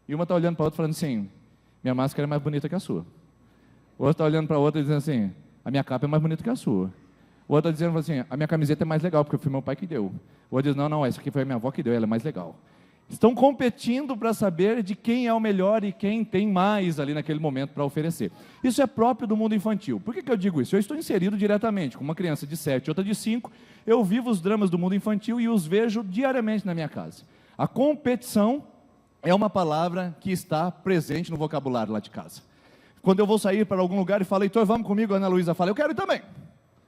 e uma está olhando para a outra falando assim: minha máscara é mais bonita que a sua. O outro está olhando para a outra e dizendo assim: a minha capa é mais bonita que a sua. O outro está dizendo assim: a minha camiseta é mais legal, porque foi meu pai que deu. O outro diz: não, essa aqui foi a minha avó que deu, ela é mais legal. Estão competindo para saber de quem é o melhor e quem tem mais ali naquele momento para oferecer. Isso é próprio do mundo infantil. Por que eu digo isso? Eu estou inserido diretamente, com uma criança de 7 e outra de 5, eu vivo os dramas do mundo infantil e os vejo diariamente na minha casa. A competição é uma palavra que está presente no vocabulário lá de casa. Quando eu vou sair para algum lugar e falo: Heitor, vamos comigo? A Ana Luísa fala: eu quero ir também.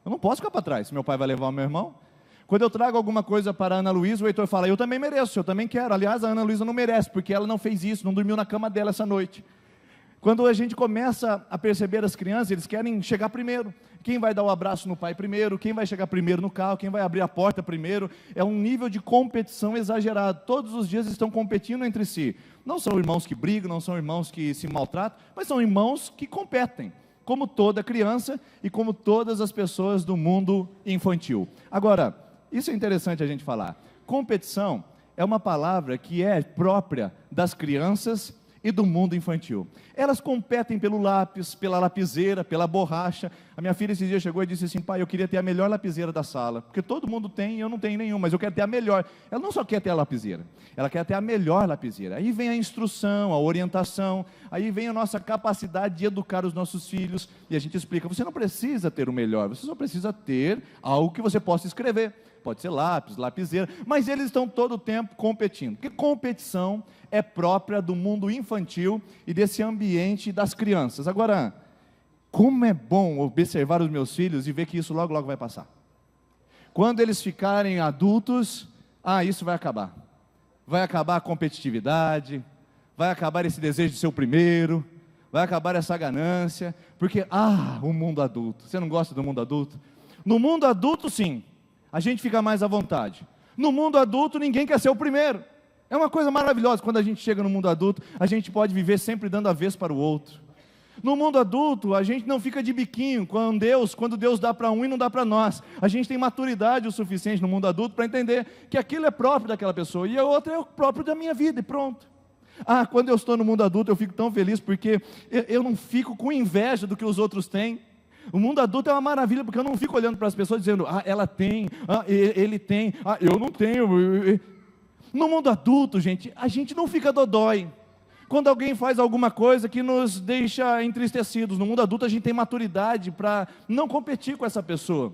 Eu não posso ficar para trás, meu pai vai levar o meu irmão. Quando eu trago alguma coisa para a Ana Luísa, o Heitor fala: eu também mereço, eu também quero. Aliás, a Ana Luísa não merece, porque ela não fez isso, não dormiu na cama dela essa noite. Quando a gente começa a perceber as crianças, eles querem chegar primeiro. Quem vai dar o abraço no pai primeiro, quem vai chegar primeiro no carro, quem vai abrir a porta primeiro. É um nível de competição exagerado. Todos os dias estão competindo entre si. Não são irmãos que brigam, não são irmãos que se maltratam, mas são irmãos que competem, como toda criança e como todas as pessoas do mundo infantil. Agora, isso é interessante a gente falar. Competição é uma palavra que é própria das crianças e do mundo infantil. Elas competem pelo lápis, pela lapiseira, pela borracha. A minha filha esse dia chegou e disse assim: pai, eu queria ter a melhor lapiseira da sala, porque todo mundo tem e eu não tenho nenhuma, mas eu quero ter a melhor. Ela não só quer ter a lapiseira, ela quer ter a melhor lapiseira. Aí vem a instrução, a orientação, aí vem a nossa capacidade de educar os nossos filhos, e a gente explica: você não precisa ter o melhor, você só precisa ter algo que você possa escrever. Pode ser lápis, lapiseira, mas eles estão todo o tempo competindo, porque competição é própria do mundo infantil e desse ambiente das crianças. Agora, como é bom observar os meus filhos e ver que isso logo, logo vai passar. Quando eles ficarem adultos, isso vai acabar. Vai acabar a competitividade, vai acabar esse desejo de ser o primeiro, vai acabar essa ganância, porque, o mundo adulto. Você não gosta do mundo adulto? No mundo adulto, sim, a gente fica mais à vontade. No mundo adulto, ninguém quer ser o primeiro. É uma coisa maravilhosa, quando a gente chega no mundo adulto, a gente pode viver sempre dando a vez para o outro. No mundo adulto, a gente não fica de biquinho quando Deus dá para um e não dá para nós. A gente tem maturidade o suficiente no mundo adulto para entender que aquilo é próprio daquela pessoa, e a outra é o próprio da minha vida, e pronto. Quando eu estou no mundo adulto, eu fico tão feliz, porque eu não fico com inveja do que os outros têm. O mundo adulto é uma maravilha, porque eu não fico olhando para as pessoas dizendo: ela tem, ele tem, eu não tenho. No mundo adulto, gente, a gente não fica dodói quando alguém faz alguma coisa que nos deixa entristecidos. No mundo adulto a gente tem maturidade para não competir com essa pessoa.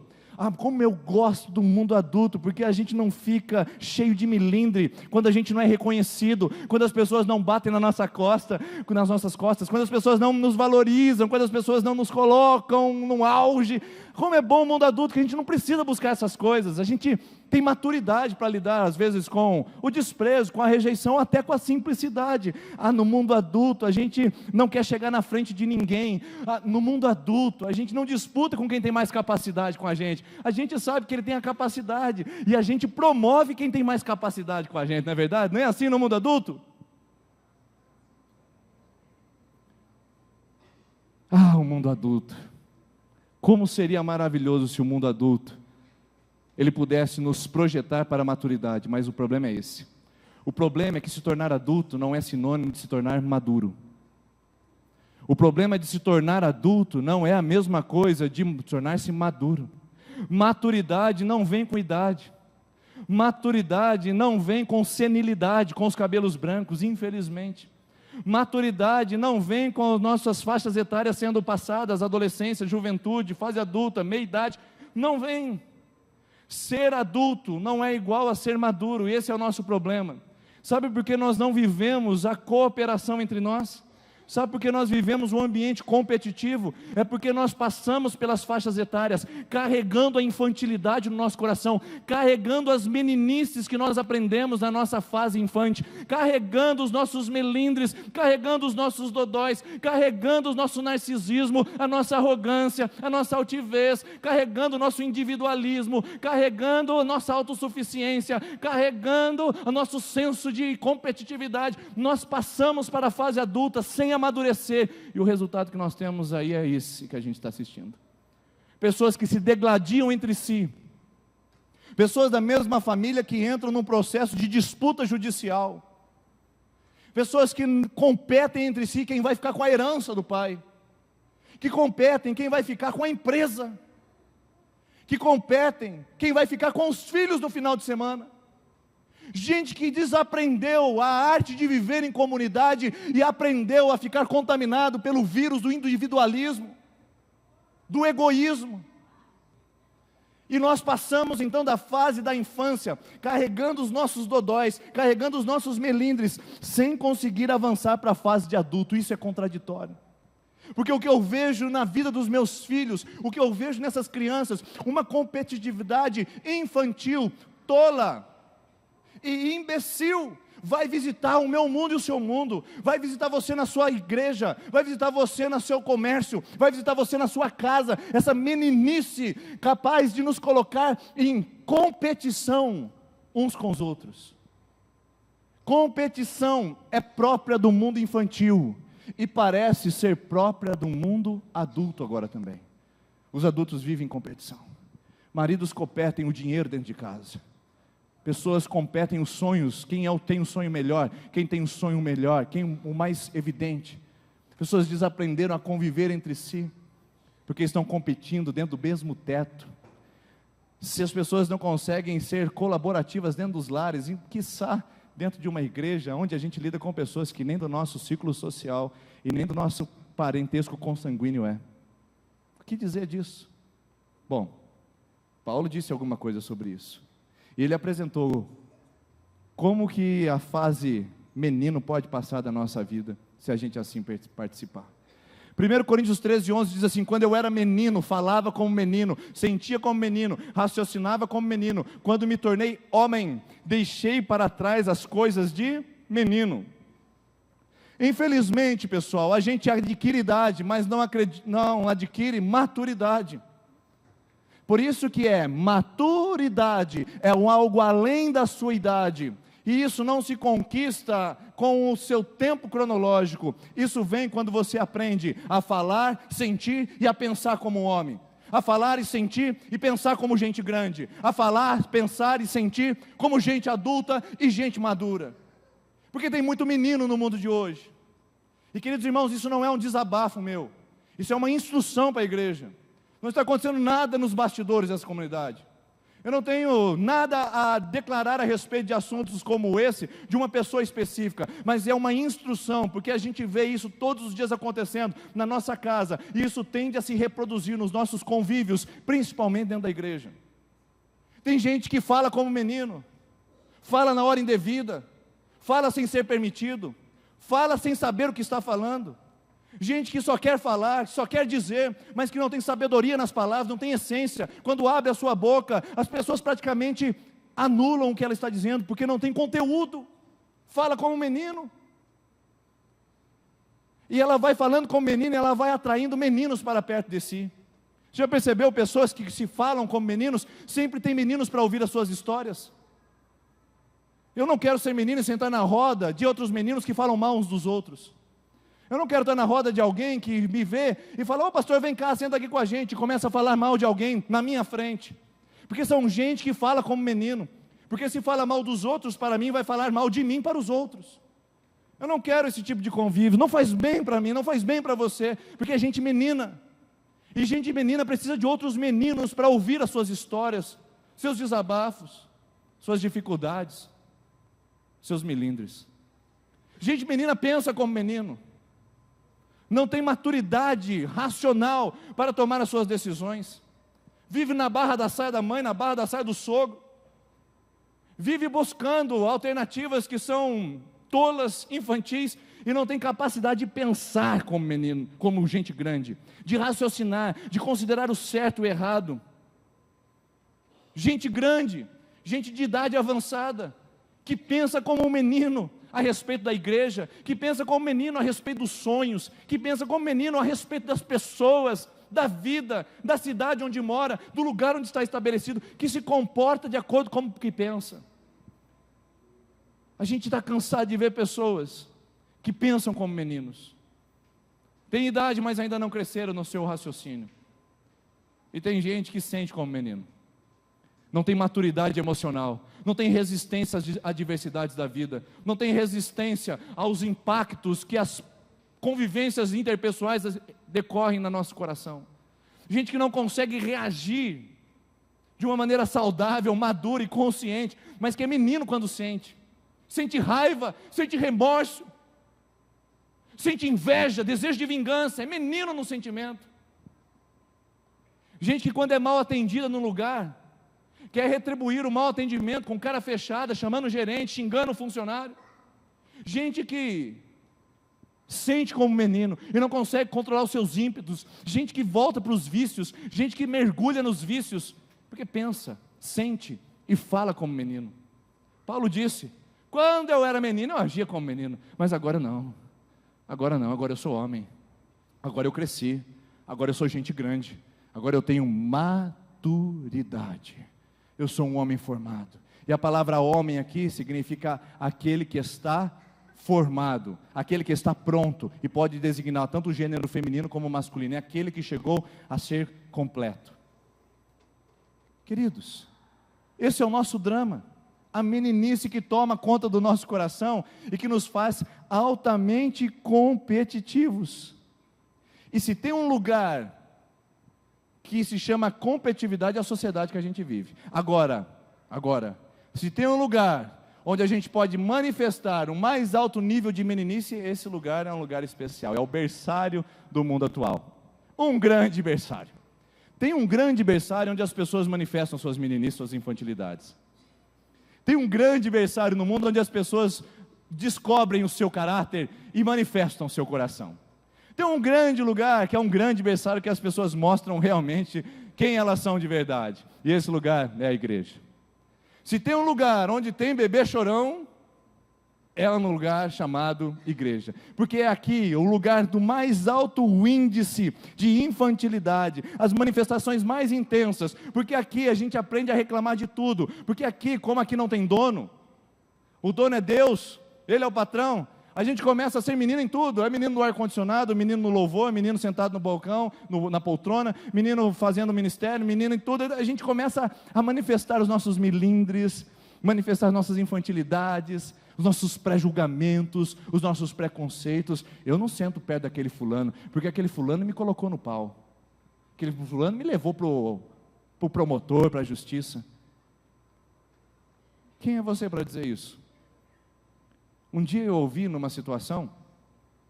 Como eu gosto do mundo adulto, porque a gente não fica cheio de milindre quando a gente não é reconhecido, quando as pessoas não batem nas nossas costas, quando as pessoas não nos valorizam, quando as pessoas não nos colocam no auge. Como é bom o mundo adulto, que a gente não precisa buscar essas coisas. A gente tem maturidade para lidar às vezes com o desprezo, com a rejeição, até com a simplicidade. No mundo adulto a gente não quer chegar na frente de ninguém. No mundo adulto a gente não disputa com quem tem mais capacidade com a gente sabe que ele tem a capacidade, e a gente promove quem tem mais capacidade com a gente, não é verdade? Não é assim no mundo adulto? O mundo adulto, como seria maravilhoso se o mundo adulto ele pudesse nos projetar para a maturidade, mas o problema é esse. O problema é que se tornar adulto não é sinônimo de se tornar maduro. O problema de se tornar adulto não é a mesma coisa de tornar-se maduro. Maturidade não vem com idade. Maturidade não vem com senilidade, com os cabelos brancos, infelizmente. Maturidade não vem com as nossas faixas etárias sendo passadas, adolescência, juventude, fase adulta, meia-idade. Não vem. Ser adulto não é igual a ser maduro, e esse é o nosso problema. Sabe por que nós não vivemos a cooperação entre nós? Sabe por que nós vivemos um ambiente competitivo? É porque nós passamos pelas faixas etárias, carregando a infantilidade no nosso coração, carregando as meninices que nós aprendemos na nossa fase infante, carregando os nossos melindres, carregando os nossos dodóis, carregando o nosso narcisismo, a nossa arrogância, a nossa altivez, carregando o nosso individualismo, carregando a nossa autossuficiência, carregando o nosso senso de competitividade. Nós passamos para a fase adulta sem amadurecer, e o resultado que nós temos aí é esse que a gente está assistindo. Pessoas que se degladiam entre si, pessoas da mesma família que entram num processo de disputa judicial, pessoas que competem entre si quem vai ficar com a herança do pai, que competem quem vai ficar com a empresa, que competem quem vai ficar com os filhos no final de semana. Gente que desaprendeu a arte de viver em comunidade e aprendeu a ficar contaminado pelo vírus do individualismo, do egoísmo. E nós passamos então da fase da infância, carregando os nossos dodóis, carregando os nossos melindres, sem conseguir avançar para a fase de adulto. Isso é contraditório. Porque o que eu vejo na vida dos meus filhos, o que eu vejo nessas crianças, uma competitividade infantil, tola e imbecil, vai visitar o meu mundo e o seu mundo, vai visitar você na sua igreja, vai visitar você no seu comércio, vai visitar você na sua casa, essa meninice capaz de nos colocar em competição uns com os outros. Competição é própria do mundo infantil e parece ser própria do mundo adulto agora também. Os adultos vivem em competição, maridos competem o dinheiro dentro de casa, pessoas competem os sonhos, quem tem um sonho melhor, quem tem um sonho melhor, quem o mais evidente. Pessoas desaprenderam a conviver entre si, porque estão competindo dentro do mesmo teto. Se as pessoas não conseguem ser colaborativas dentro dos lares, e quiçá dentro de uma igreja, onde a gente lida com pessoas que nem do nosso ciclo social, e nem do nosso parentesco consanguíneo é. O que dizer disso? Bom, Paulo disse alguma coisa sobre isso. E ele apresentou como que a fase menino pode passar da nossa vida, se a gente assim participar. 1 Coríntios 13:11 diz assim: quando eu era menino, falava como menino, sentia como menino, raciocinava como menino. Quando me tornei homem, deixei para trás as coisas de menino. Infelizmente, pessoal, a gente adquire idade, mas não adquire maturidade. Por isso que maturidade é algo além da sua idade. E isso não se conquista com o seu tempo cronológico. Isso vem quando você aprende a falar, sentir e a pensar como um homem. A falar e sentir e pensar como gente grande. A falar, pensar e sentir como gente adulta e gente madura. Porque tem muito menino no mundo de hoje. E queridos irmãos, isso não é um desabafo meu. Isso é uma instrução para a igreja. Não está acontecendo nada nos bastidores dessa comunidade. Eu não tenho nada a declarar a respeito de assuntos como esse, de uma pessoa específica, mas é uma instrução, porque a gente vê isso todos os dias acontecendo na nossa casa, e isso tende a se reproduzir nos nossos convívios, principalmente dentro da igreja. Tem gente que fala como menino, fala na hora indevida, fala sem ser permitido, fala sem saber o que está falando. Gente que só quer falar, só quer dizer, mas que não tem sabedoria nas palavras, não tem essência. Quando abre a sua boca, as pessoas praticamente anulam o que ela está dizendo, porque não tem conteúdo. Fala como menino. E ela vai falando como menino, e ela vai atraindo meninos para perto de si. Já percebeu pessoas que se falam como meninos, sempre tem meninos para ouvir as suas histórias? Eu não quero ser menino e sentar na roda de outros meninos que falam mal uns dos outros. Eu não quero estar na roda de alguém que me vê e fala: ô pastor, vem cá, senta aqui com a gente, e começa a falar mal de alguém na minha frente. Porque são gente que fala como menino. Porque se fala mal dos outros para mim, vai falar mal de mim para os outros. Eu não quero esse tipo de convívio, não faz bem para mim, não faz bem para você, porque é gente menina. E gente menina precisa de outros meninos para ouvir as suas histórias, seus desabafos, suas dificuldades, seus melindres. Gente menina pensa como menino. Não tem maturidade racional para tomar as suas decisões. Vive na barra da saia da mãe, na barra da saia do sogro. Vive buscando alternativas que são tolas, infantis, e não têm capacidade de pensar como menino, como gente grande, de raciocinar, de considerar o certo e o errado. Gente grande, gente de idade avançada, que pensa como um menino a respeito da igreja, que pensa como menino a respeito dos sonhos, que pensa como menino a respeito das pessoas, da vida, da cidade onde mora, do lugar onde está estabelecido, que se comporta de acordo com o que pensa. A gente está cansado de ver pessoas que pensam como meninos, tem idade, mas ainda não cresceram no seu raciocínio, e tem gente que sente como menino, não tem maturidade emocional, não tem resistência às adversidades da vida, não tem resistência aos impactos que as convivências interpessoais decorrem no nosso coração. Gente que não consegue reagir de uma maneira saudável, madura e consciente, mas que é menino quando sente raiva, sente remorso, sente inveja, desejo de vingança, é menino no sentimento. Gente que quando é mal atendida no lugar, quer retribuir o mau atendimento com cara fechada, chamando o gerente, xingando o funcionário. Gente que sente como menino e não consegue controlar os seus ímpetos. Gente que volta para os vícios, gente que mergulha nos vícios, porque pensa, sente e fala como menino. Paulo disse: quando eu era menino eu agia como menino, mas agora não, agora eu sou homem, agora eu cresci, agora eu sou gente grande, agora eu tenho maturidade. Eu sou um homem formado. E a palavra homem aqui significa aquele que está formado, aquele que está pronto, e pode designar tanto o gênero feminino como o masculino, é aquele que chegou a ser completo. Queridos, esse é o nosso drama, a meninice que toma conta do nosso coração e que nos faz altamente competitivos. E se tem um lugar que se chama competitividade, é a sociedade que a gente vive. Agora, se tem um lugar onde a gente pode manifestar o mais alto nível de meninice, esse lugar é um lugar especial, é o berçário do mundo atual. Um grande berçário. Tem um grande berçário onde as pessoas manifestam suas meninices, suas infantilidades. Tem um grande berçário no mundo onde as pessoas descobrem o seu caráter e manifestam o seu coração. Tem um grande lugar, que é um grande berçário, que as pessoas mostram realmente quem elas são de verdade. E esse lugar é a igreja. Se tem um lugar onde tem bebê chorão, é um lugar chamado igreja. Porque é aqui o lugar do mais alto índice de infantilidade, as manifestações mais intensas. Porque aqui a gente aprende a reclamar de tudo. Porque aqui, como aqui não tem dono, o dono é Deus, Ele é o patrão. A gente começa a ser menino em tudo, é menino no ar-condicionado, menino no louvor, menino sentado no balcão, na poltrona, menino fazendo ministério, menino em tudo. A gente começa a manifestar os nossos milindres, manifestar as nossas infantilidades, os nossos pré-julgamentos, os nossos preconceitos. Eu não sento perto daquele fulano, porque aquele fulano me colocou no pau, aquele fulano me levou para o promotor, para a justiça. Quem é você para dizer isso? Um dia eu ouvi numa situação,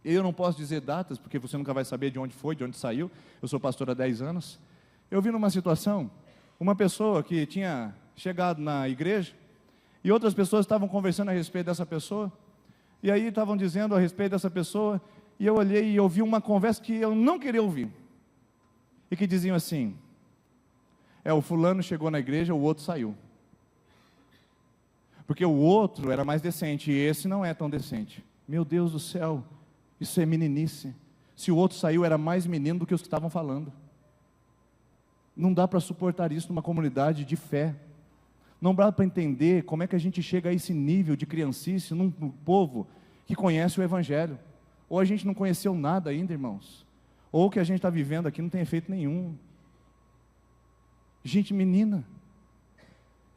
eu não posso dizer datas, porque você nunca vai saber de onde foi, de onde saiu, eu sou pastor há 10 anos, eu vi numa situação, uma pessoa que tinha chegado na igreja, e outras pessoas estavam conversando a respeito dessa pessoa, e aí estavam dizendo a respeito dessa pessoa, e eu olhei e ouvi uma conversa que eu não queria ouvir, e que diziam assim: o fulano chegou na igreja, o outro saiu. Porque o outro era mais decente, e esse não é tão decente. Meu Deus do céu, isso é meninice. Se o outro saiu, era mais menino do que os que estavam falando. Não dá para suportar isso numa comunidade de fé. Não dá para entender como é que a gente chega a esse nível de criancice num povo que conhece o Evangelho. Ou a gente não conheceu nada ainda, irmãos, ou o que a gente está vivendo aqui não tem efeito nenhum. Gente menina,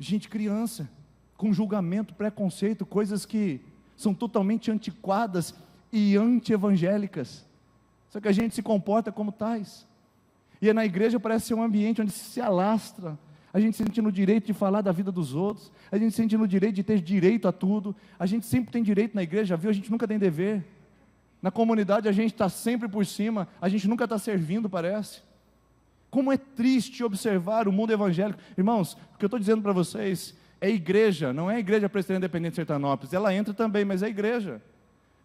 gente criança, com julgamento, preconceito, coisas que são totalmente antiquadas e anti-evangélicas, só que a gente se comporta como tais, e na igreja parece ser um ambiente onde se alastra, a gente sente no direito de falar da vida dos outros, a gente sente no direito de ter direito a tudo, a gente sempre tem direito na igreja, viu? A gente nunca tem dever, na comunidade a gente está sempre por cima, a gente nunca está servindo, parece. Como é triste observar o mundo evangélico, irmãos, o que eu estou dizendo para vocês, é igreja, não é a Igreja Presbiteriana Independente de Sertanópolis, ela entra também, mas é igreja.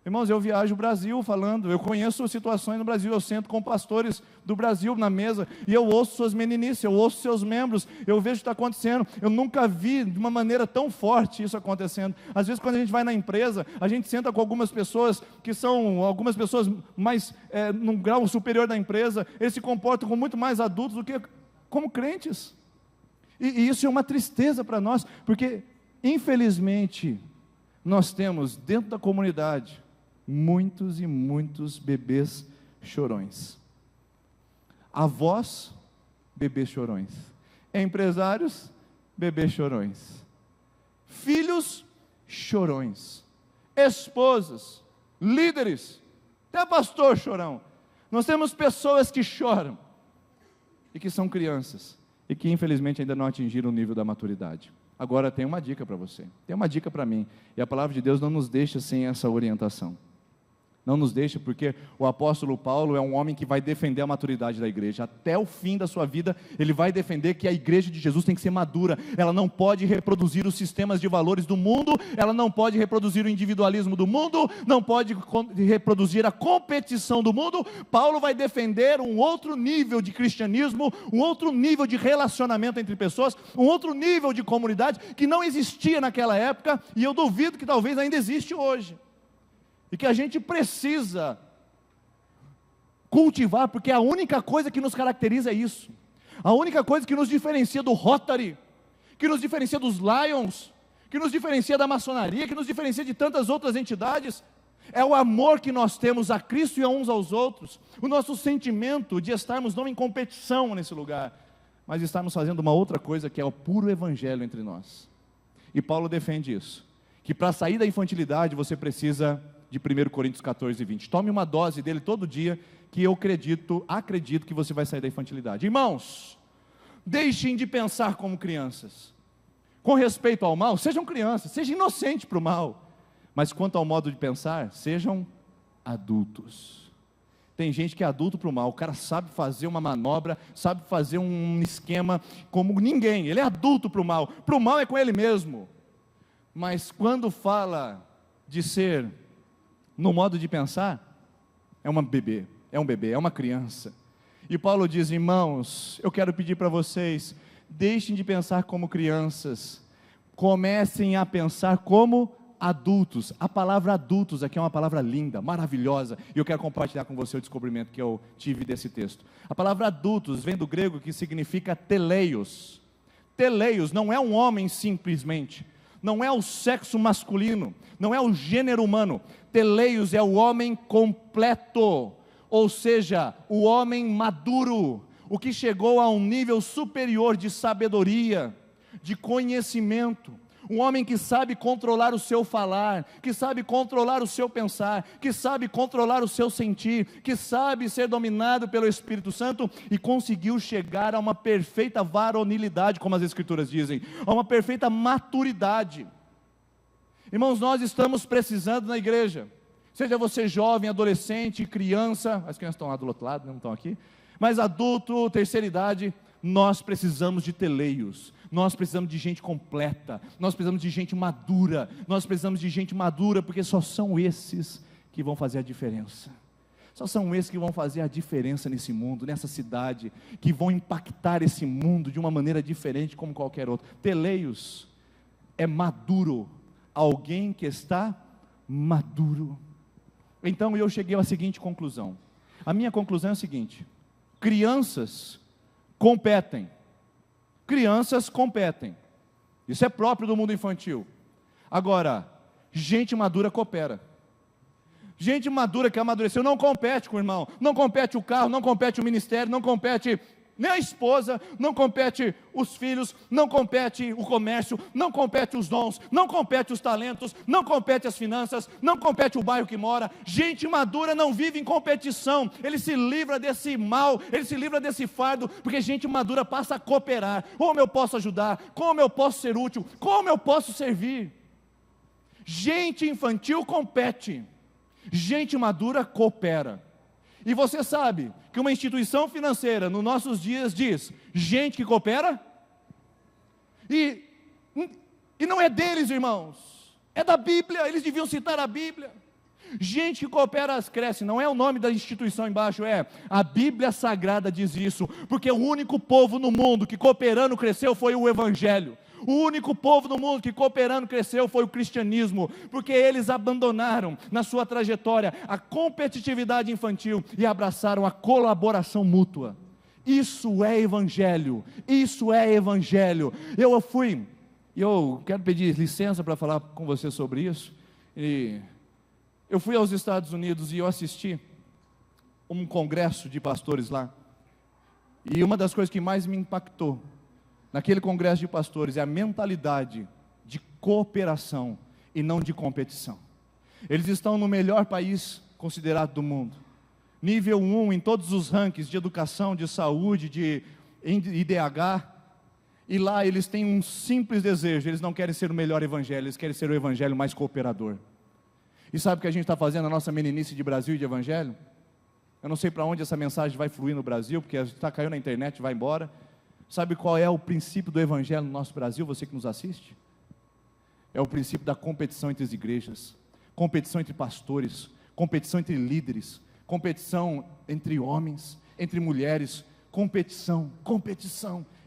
Irmãos, eu viajo o Brasil falando, eu conheço situações no Brasil, eu sento com pastores do Brasil na mesa, e eu ouço suas meninices, eu ouço seus membros, eu vejo o que está acontecendo. Eu nunca vi de uma maneira tão forte isso acontecendo. Às vezes quando a gente vai na empresa, a gente senta com algumas pessoas, que são algumas pessoas mais, num grau superior da empresa, eles se comportam como muito mais adultos do que como crentes, e isso é uma tristeza para nós, porque infelizmente, nós temos dentro da comunidade, muitos e muitos bebês chorões. Avós, bebês chorões. Empresários, bebês chorões. Filhos, chorões. Esposas, líderes, até pastor chorão. Nós temos pessoas que choram e que são crianças e que infelizmente ainda não atingiram o nível da maturidade. Agora tem uma dica para você, tem uma dica para mim, e a palavra de Deus não nos deixa sem essa orientação. Não nos deixa, porque o apóstolo Paulo é um homem que vai defender a maturidade da igreja. Até o fim da sua vida, ele vai defender que a igreja de Jesus tem que ser madura. Ela não pode reproduzir os sistemas de valores do mundo, ela não pode reproduzir o individualismo do mundo, não pode reproduzir a competição do mundo. Paulo vai defender um outro nível de cristianismo, um outro nível de relacionamento entre pessoas, um outro nível de comunidade que não existia naquela época, e eu duvido que talvez ainda existe hoje. E que a gente precisa cultivar, porque a única coisa que nos caracteriza é isso. A única coisa que nos diferencia do Rotary, que nos diferencia dos Lions, que nos diferencia da maçonaria, que nos diferencia de tantas outras entidades, é o amor que nós temos a Cristo e a uns aos outros. O nosso sentimento de estarmos não em competição nesse lugar, mas estarmos fazendo uma outra coisa, que é o puro evangelho entre nós. E Paulo defende isso, que para sair da infantilidade você precisa de 1 Coríntios 14, 20. Tome uma dose dele todo dia, que eu acredito que você vai sair da infantilidade. Irmãos, deixem de pensar como crianças. Com respeito ao mal, sejam crianças, sejam inocentes para o mal. Mas quanto ao modo de pensar, sejam adultos. Tem gente que é adulto para o mal, o cara sabe fazer uma manobra, sabe fazer um esquema como ninguém, ele é adulto para o mal é com ele mesmo. Mas quando fala de ser no modo de pensar, é um bebê, é uma criança. E Paulo diz: irmãos, eu quero pedir para vocês, deixem de pensar como crianças, comecem a pensar como adultos. A palavra adultos aqui é uma palavra linda, maravilhosa, e eu quero compartilhar com você o descobrimento que eu tive desse texto. A palavra adultos vem do grego, que significa teleios. Teleios não é um homem simplesmente, não é o sexo masculino, não é o gênero humano. Teleios é o homem completo, ou seja, o homem maduro, o que chegou a um nível superior de sabedoria, de conhecimento. Um homem que sabe controlar o seu falar, que sabe controlar o seu pensar, que sabe controlar o seu sentir, que sabe ser dominado pelo Espírito Santo e conseguiu chegar a uma perfeita varonilidade, como as Escrituras dizem, a uma perfeita maturidade. Irmãos, nós estamos precisando na igreja, seja você jovem, adolescente, criança, as crianças estão lá do outro lado, não estão aqui, mas adulto, terceira idade, nós precisamos de teleios, nós precisamos de gente completa, nós precisamos de gente madura, porque só são esses que vão fazer a diferença. Só são esses que vão fazer a diferença nesse mundo, nessa cidade, que vão impactar esse mundo de uma maneira diferente como qualquer outro. Teleios é maduro, alguém que está maduro. Então eu cheguei à seguinte conclusão. A minha conclusão é a seguinte: crianças competem. Crianças competem. Isso é próprio do mundo infantil. Agora, gente madura coopera. Gente madura que amadureceu não compete com o irmão, não compete o carro, não compete o ministério, não compete nem a esposa, não compete os filhos, não compete o comércio, não compete os dons, não compete os talentos, não compete as finanças, não compete o bairro que mora. Gente madura não vive em competição, ele se livra desse mal, ele se livra desse fardo, porque gente madura passa a cooperar. Como eu posso ajudar? Como eu posso ser útil? Como eu posso servir? Gente infantil compete, gente madura coopera. E você sabe que uma instituição financeira nos nossos dias diz: gente que coopera, e E não é deles, irmãos, é da Bíblia, eles deviam citar a Bíblia. Gente que coopera cresce, não é o nome da instituição embaixo, é a Bíblia Sagrada diz isso, porque o único povo no mundo que cooperando cresceu foi o Evangelho. O único povo no mundo que cooperando cresceu foi o cristianismo, porque eles abandonaram na sua trajetória a competitividade infantil e abraçaram a colaboração mútua. Isso é evangelho, isso é evangelho. Eu quero pedir licença para falar com você sobre isso. Eu fui aos Estados Unidos e eu assisti um congresso de pastores lá. E uma das coisas que mais me impactou naquele congresso de pastores é a mentalidade de cooperação e não de competição. Eles estão no melhor país considerado do mundo, nível 1 em todos os rankings de educação, de saúde, de IDH, e lá eles têm um simples desejo, eles não querem ser o melhor evangelho, eles querem ser o evangelho mais cooperador. E sabe o que a gente está fazendo na nossa meninice de Brasil e de evangelho? Eu não sei para onde essa mensagem vai fluir no Brasil, porque caiu na internet, vai embora. Sabe qual é o princípio do evangelho no nosso Brasil, você que nos assiste? É o princípio da competição entre as igrejas, competição entre pastores, competição entre líderes, competição entre homens, entre mulheres, competição.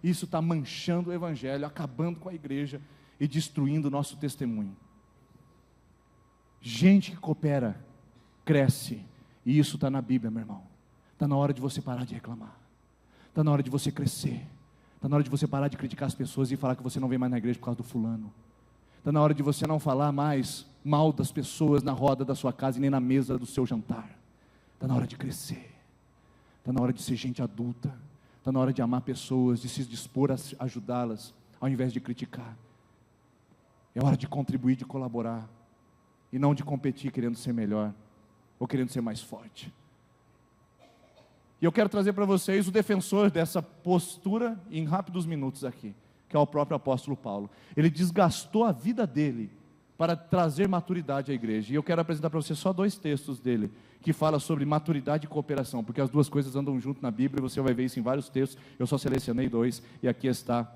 Isso está manchando o evangelho, acabando com a igreja e destruindo o nosso testemunho. Gente que coopera, cresce, e isso está na Bíblia, meu irmão. Está na hora de você parar de reclamar, está na hora de você crescer. Está na hora de você parar de criticar as pessoas e falar que você não vem mais na igreja por causa do fulano. Está na hora de você não falar mais mal das pessoas na roda da sua casa e nem na mesa do seu jantar. Está na hora de crescer. Está na hora de ser gente adulta. Está na hora de amar pessoas, de se dispor a ajudá-las, ao invés de criticar. É hora de contribuir, de colaborar. E não de competir querendo ser melhor, ou querendo ser mais forte. E eu quero trazer para vocês o defensor dessa postura em rápidos minutos aqui, que é o próprio apóstolo Paulo. Ele desgastou a vida dele para trazer maturidade à igreja. E eu quero apresentar para você só 2 textos dele, que falam sobre maturidade e cooperação, porque as duas coisas andam junto na Bíblia, e você vai ver isso em vários textos. Eu só selecionei 2, e aqui está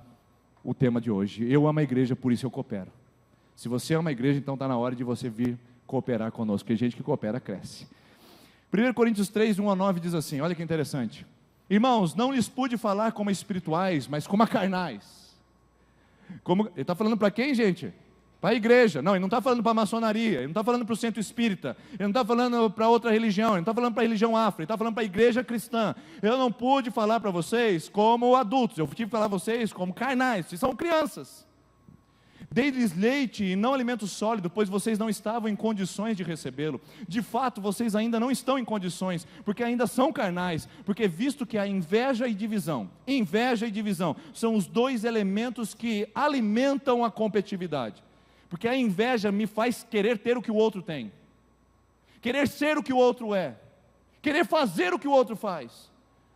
o tema de hoje. Eu amo a igreja, por isso eu coopero. Se você ama a igreja, então está na hora de você vir cooperar conosco, porque gente que coopera cresce. 1 Coríntios 3, 1 a 9 diz assim, olha que interessante: irmãos, não lhes pude falar como espirituais, mas como a carnais. Ele está falando para quem, gente? Para a igreja. Não, ele não está falando para a maçonaria, ele não está falando para o centro espírita, ele não está falando para outra religião, ele não está falando para a religião afro, ele está falando para a igreja cristã. Eu não pude falar para vocês como adultos, eu tive que falar para vocês como carnais, vocês são crianças. Dei-lhes leite e não alimento sólido, pois vocês não estavam em condições de recebê-lo. De fato, vocês ainda não estão em condições, porque ainda são carnais, porque visto que a inveja e divisão são os 2 elementos que alimentam a competitividade. Porque a inveja me faz querer ter o que o outro tem, querer ser o que o outro é, querer fazer o que o outro faz.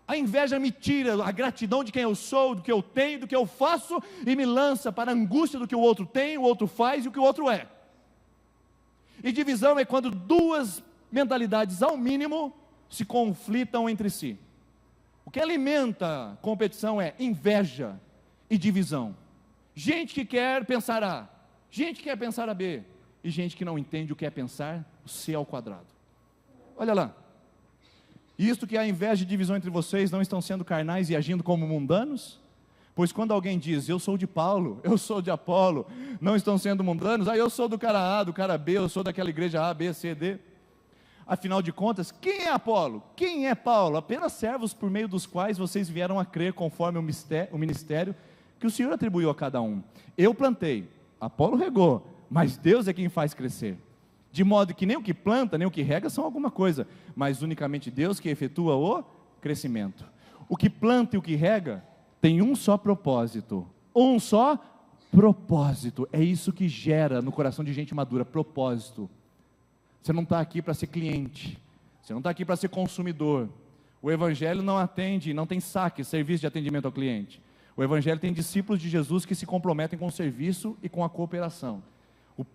A inveja me tira a gratidão de quem eu sou, do que eu tenho, do que eu faço, e me lança para a angústia do que o outro tem, o outro faz e o que o outro é. E divisão é quando 2 mentalidades, ao mínimo, se conflitam entre si. O que alimenta competição é inveja e divisão. Gente que quer pensar A, gente que quer pensar a B, e gente que não entende o que é pensar o C ao quadrado. Olha lá. Isto que há inveja e divisão entre vocês, não estão sendo carnais e agindo como mundanos? Pois quando alguém diz, eu sou de Paulo, eu sou de Apolo, não estão sendo mundanos? Eu sou do cara A, do cara B, eu sou daquela igreja A, B, C, D. Afinal de contas, quem é Apolo? Quem é Paulo? Apenas servos por meio dos quais vocês vieram a crer conforme o ministério que o Senhor atribuiu a cada um. Eu plantei, Apolo regou, mas Deus é quem faz crescer. De modo que nem o que planta, nem o que rega são alguma coisa, mas unicamente Deus que efetua o crescimento. O que planta e o que rega tem um só propósito, é isso que gera no coração de gente madura, propósito. Você não está aqui para ser cliente, você não está aqui para ser consumidor. O Evangelho não atende, não tem saque, serviço de atendimento ao cliente. O Evangelho tem discípulos de Jesus que se comprometem com o serviço e com a cooperação.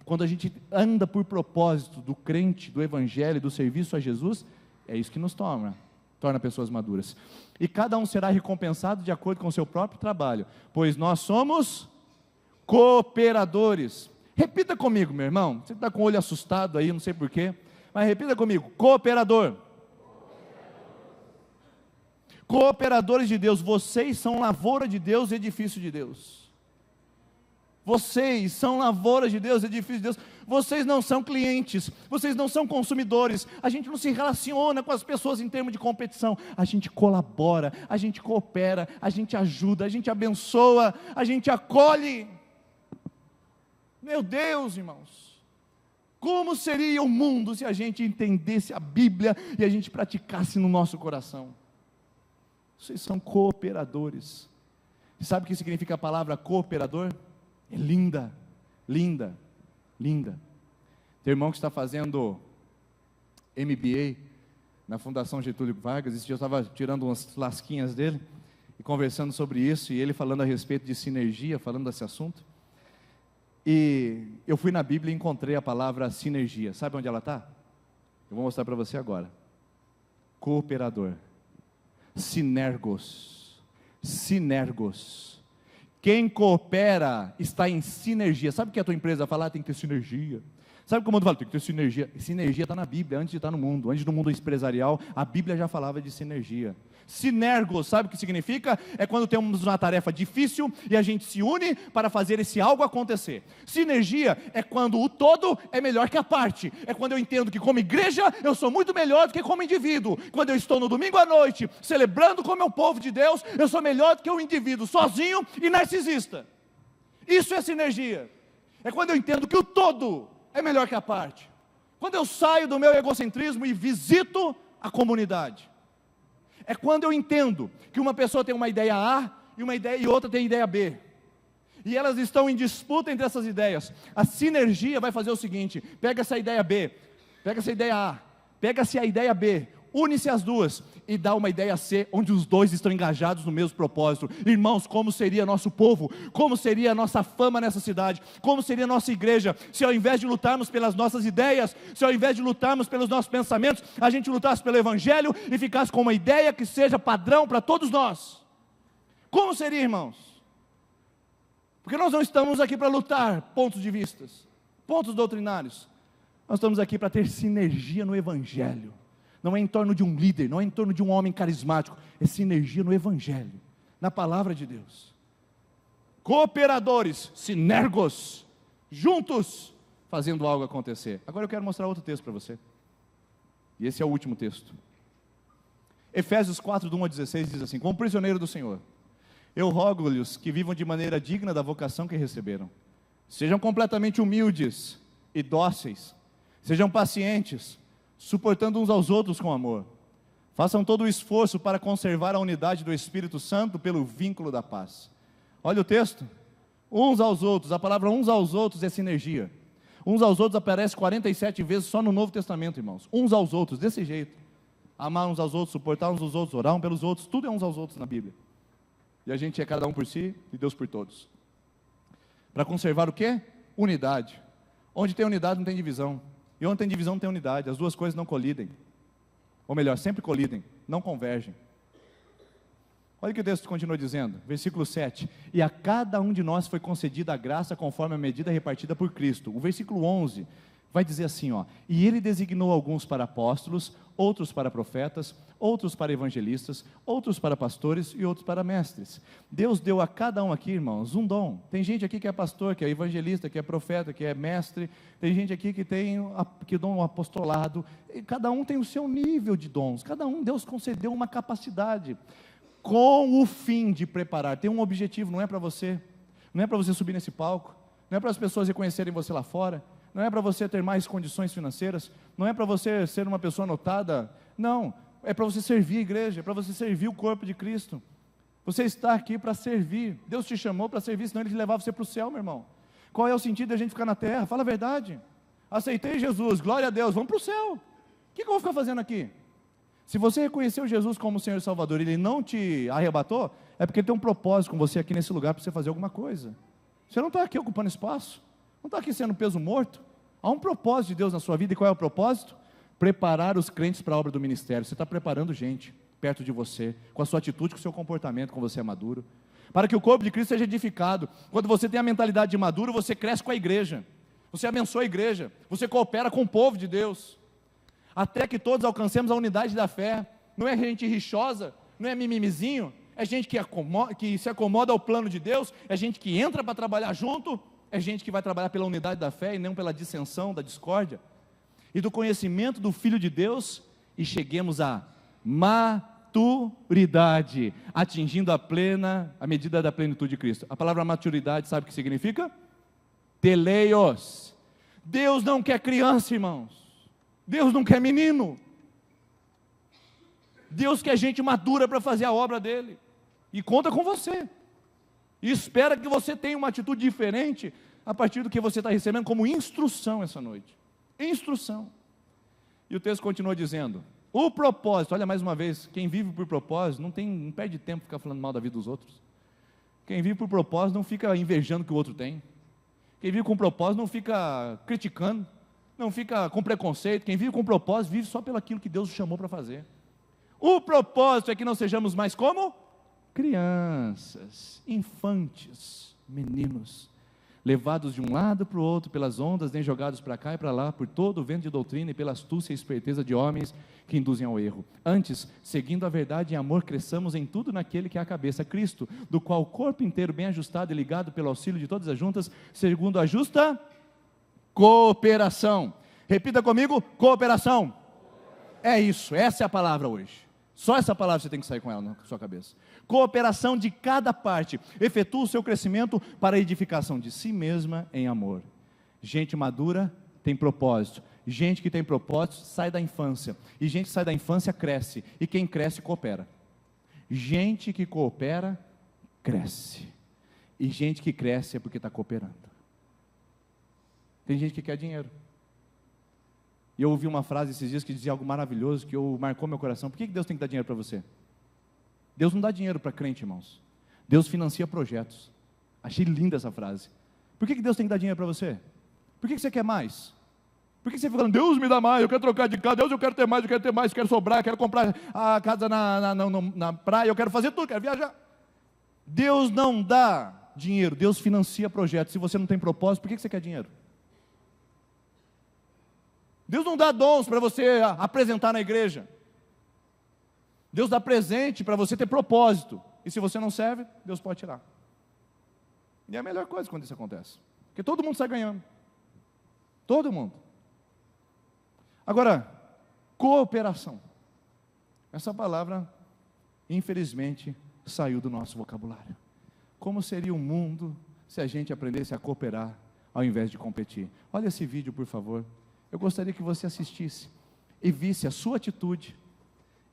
Quando a gente anda por propósito do crente, do Evangelho, do serviço a Jesus, é isso que nos torna pessoas maduras. E cada um será recompensado de acordo com o seu próprio trabalho, pois nós somos Cooperadores. Repita comigo, meu irmão. Você está com o olho assustado aí, não sei porquê, mas repita comigo: cooperador. Cooperadores de Deus. Vocês são lavoura de Deus, edifício de Deus. Vocês são lavoura de Deus, edifício de Deus. Vocês não são clientes, vocês não são consumidores. A gente não se relaciona com as pessoas em termos de competição. A gente colabora, a gente coopera, a gente ajuda, a gente abençoa, a gente acolhe. Meu Deus, irmãos, como seria o mundo se a gente entendesse a Bíblia e a gente praticasse no nosso coração? Vocês são cooperadores. Sabe o que significa a palavra cooperador? É linda, linda, linda. Tem irmão que está fazendo MBA na Fundação Getúlio Vargas. Esse dia eu estava tirando umas lasquinhas dele e conversando sobre isso, e ele falando a respeito de sinergia, falando desse assunto. E eu fui na Bíblia e encontrei a palavra sinergia. Sabe onde ela está? Eu vou mostrar para você agora. Cooperador. Sinergos. Sinergos. Quem coopera está em sinergia. Sabe o que a tua empresa fala? Tem que ter sinergia. Sabe como o mundo fala? Tem que ter sinergia. Sinergia está na Bíblia, antes de estar no mundo. Antes do mundo empresarial, a Bíblia já falava de sinergia. Sinergos, sabe o que significa? É quando temos uma tarefa difícil e a gente se une para fazer esse algo acontecer. Sinergia é quando o todo é melhor que a parte. É quando eu entendo que como igreja eu sou muito melhor do que como indivíduo. Quando eu estou no domingo à noite celebrando com o meu povo de Deus, eu sou melhor do que um indivíduo sozinho e narcisista. Isso é sinergia. É quando eu entendo que o todo é melhor que a parte. Quando eu saio do meu egocentrismo e visito a comunidade. É quando eu entendo que uma pessoa tem uma ideia A e outra tem ideia B. E elas estão em disputa entre essas ideias. A sinergia vai fazer o seguinte: pega essa ideia B, pega essa ideia A, pega-se a ideia B, une-se as duas e dá uma ideia C, onde os dois estão engajados no mesmo propósito. Irmãos, como seria nosso povo? Como seria a nossa fama nessa cidade? Como seria a nossa igreja? Se ao invés de lutarmos pelas nossas ideias, se ao invés de lutarmos pelos nossos pensamentos, a gente lutasse pelo Evangelho e ficasse com uma ideia que seja padrão para todos nós. Como seria, irmãos? Porque nós não estamos aqui para lutar pontos de vistas, pontos doutrinários. Nós estamos aqui para ter sinergia no Evangelho. Não é em torno de um líder, não é em torno de um homem carismático, é sinergia no Evangelho, na palavra de Deus. Cooperadores, sinergos, juntos, fazendo algo acontecer. Agora eu quero mostrar outro texto para você, e esse é o último texto. Efésios 4, do 1 a 16, diz assim: como prisioneiro do Senhor, eu rogo-lhes que vivam de maneira digna da vocação que receberam. Sejam completamente humildes e dóceis, sejam pacientes, suportando uns aos outros com amor. Façam todo o esforço para conservar a unidade do Espírito Santo pelo vínculo da paz. Olha o texto. Uns aos outros, a palavra uns aos outros é sinergia. Uns aos outros aparece 47 vezes só no Novo Testamento, irmãos. Uns aos outros, desse jeito. Amar uns aos outros, suportar uns aos outros, orar uns pelos outros, tudo é uns aos outros na Bíblia. E a gente é cada um por si e Deus por todos. Para conservar o quê? Unidade. Onde tem unidade não tem divisão. E onde tem divisão não tem unidade. As duas coisas não colidem. Ou melhor, sempre colidem, não convergem. Olha o que o texto continua dizendo, versículo 7. E a cada um de nós foi concedida a graça conforme a medida repartida por Cristo. O versículo 11 vai dizer assim, ó: e ele designou alguns para apóstolos, outros para profetas, outros para evangelistas, outros para pastores e outros para mestres. Deus deu a cada um aqui, irmãos, um dom. Tem gente aqui que é pastor, que é evangelista, que é profeta, que é mestre. Tem gente aqui que tem que dom apostolado. E cada um tem o seu nível de dons. Cada um, Deus concedeu uma capacidade com o fim de preparar. Tem um objetivo, não é para você. Não é para você subir nesse palco. Não é para as pessoas reconhecerem você lá fora. Não é para você ter mais condições financeiras, não é para você ser uma pessoa notada, não, é para você servir a igreja, é para você servir o corpo de Cristo. Você está aqui para servir. Deus te chamou para servir, senão Ele te levava você para o céu, meu irmão. Qual é o sentido de a gente ficar na terra? Fala a verdade. Aceitei Jesus, glória a Deus, vamos para o céu. O que eu vou ficar fazendo aqui? Se você reconheceu Jesus como Senhor e Salvador e Ele não te arrebatou, é porque Ele tem um propósito com você aqui nesse lugar para você fazer alguma coisa. Você não está aqui ocupando espaço, não está aqui sendo peso morto. Há um propósito de Deus na sua vida, e qual é o propósito? Preparar os crentes para a obra do ministério. Você está preparando gente perto de você, com a sua atitude, com o seu comportamento, com você é maduro. para que o corpo de Cristo seja edificado. Quando você tem a mentalidade de maduro, você cresce com a igreja, você abençoa a igreja, você coopera com o povo de Deus, até que todos alcancemos a unidade da fé. Não é gente rixosa, não é mimimizinho, é gente que se acomoda ao plano de Deus, é gente que entra para trabalhar junto, é gente que vai trabalhar pela unidade da fé e não pela dissensão, da discórdia, e do conhecimento do Filho de Deus, e cheguemos à maturidade, atingindo a medida da plenitude de Cristo. A palavra maturidade, sabe o que significa? Teleios. Deus não quer criança, irmãos. Deus não quer menino. Deus quer gente madura para fazer a obra dele, e conta com você, e espera que você tenha uma atitude diferente, a partir do que você está recebendo como instrução essa noite, instrução. E o texto continua dizendo, o propósito, olha mais uma vez, quem vive por propósito, não perde tempo ficar falando mal da vida dos outros, quem vive por propósito não fica invejando o que o outro tem, quem vive com propósito não fica criticando, não fica com preconceito, quem vive com propósito, vive só pelo aquilo que Deus o chamou para fazer. O propósito é que não sejamos mais como crianças, infantes, meninos, levados de um lado para o outro pelas ondas, nem jogados para cá e para lá, por todo o vento de doutrina e pela astúcia e esperteza de homens que induzem ao erro. Antes, seguindo a verdade em amor, cresçamos em tudo naquele que é a cabeça, Cristo, do qual o corpo inteiro bem ajustado e ligado pelo auxílio de todas as juntas, segundo a justa cooperação. Repita comigo, cooperação. É isso, essa é a palavra hoje. Só essa palavra você tem que sair com ela na sua cabeça. Cooperação de cada parte, efetua o seu crescimento para a edificação de si mesma em amor. Gente madura tem propósito, gente que tem propósito sai da infância, e gente que sai da infância cresce, e quem cresce coopera. Gente que coopera, cresce, e gente que cresce é porque está cooperando. Tem gente que quer dinheiro. E eu ouvi uma frase esses dias que dizia algo maravilhoso, que marcou meu coração. Por que Deus tem que dar dinheiro para você? Deus não dá dinheiro para crente, irmãos. Deus financia projetos. Achei linda essa frase. Por que Deus tem que dar dinheiro para você? Por que você quer mais? Por que você fica falando, Deus me dá mais, eu quero trocar de casa, Deus eu quero ter mais, eu quero ter mais, eu quero sobrar, eu quero comprar a casa na praia, eu quero fazer tudo, eu quero viajar. Deus não dá dinheiro, Deus financia projetos. Se você não tem propósito, por que você quer dinheiro? Deus não dá dons para você apresentar na igreja. Deus dá presente para você ter propósito. E se você não serve, Deus pode tirar. E é a melhor coisa quando isso acontece. Porque todo mundo sai ganhando. Todo mundo. Agora, cooperação. Essa palavra, infelizmente, saiu do nosso vocabulário. Como seria o mundo se a gente aprendesse a cooperar ao invés de competir? Olha esse vídeo, por favor. Eu gostaria que você assistisse e visse a sua atitude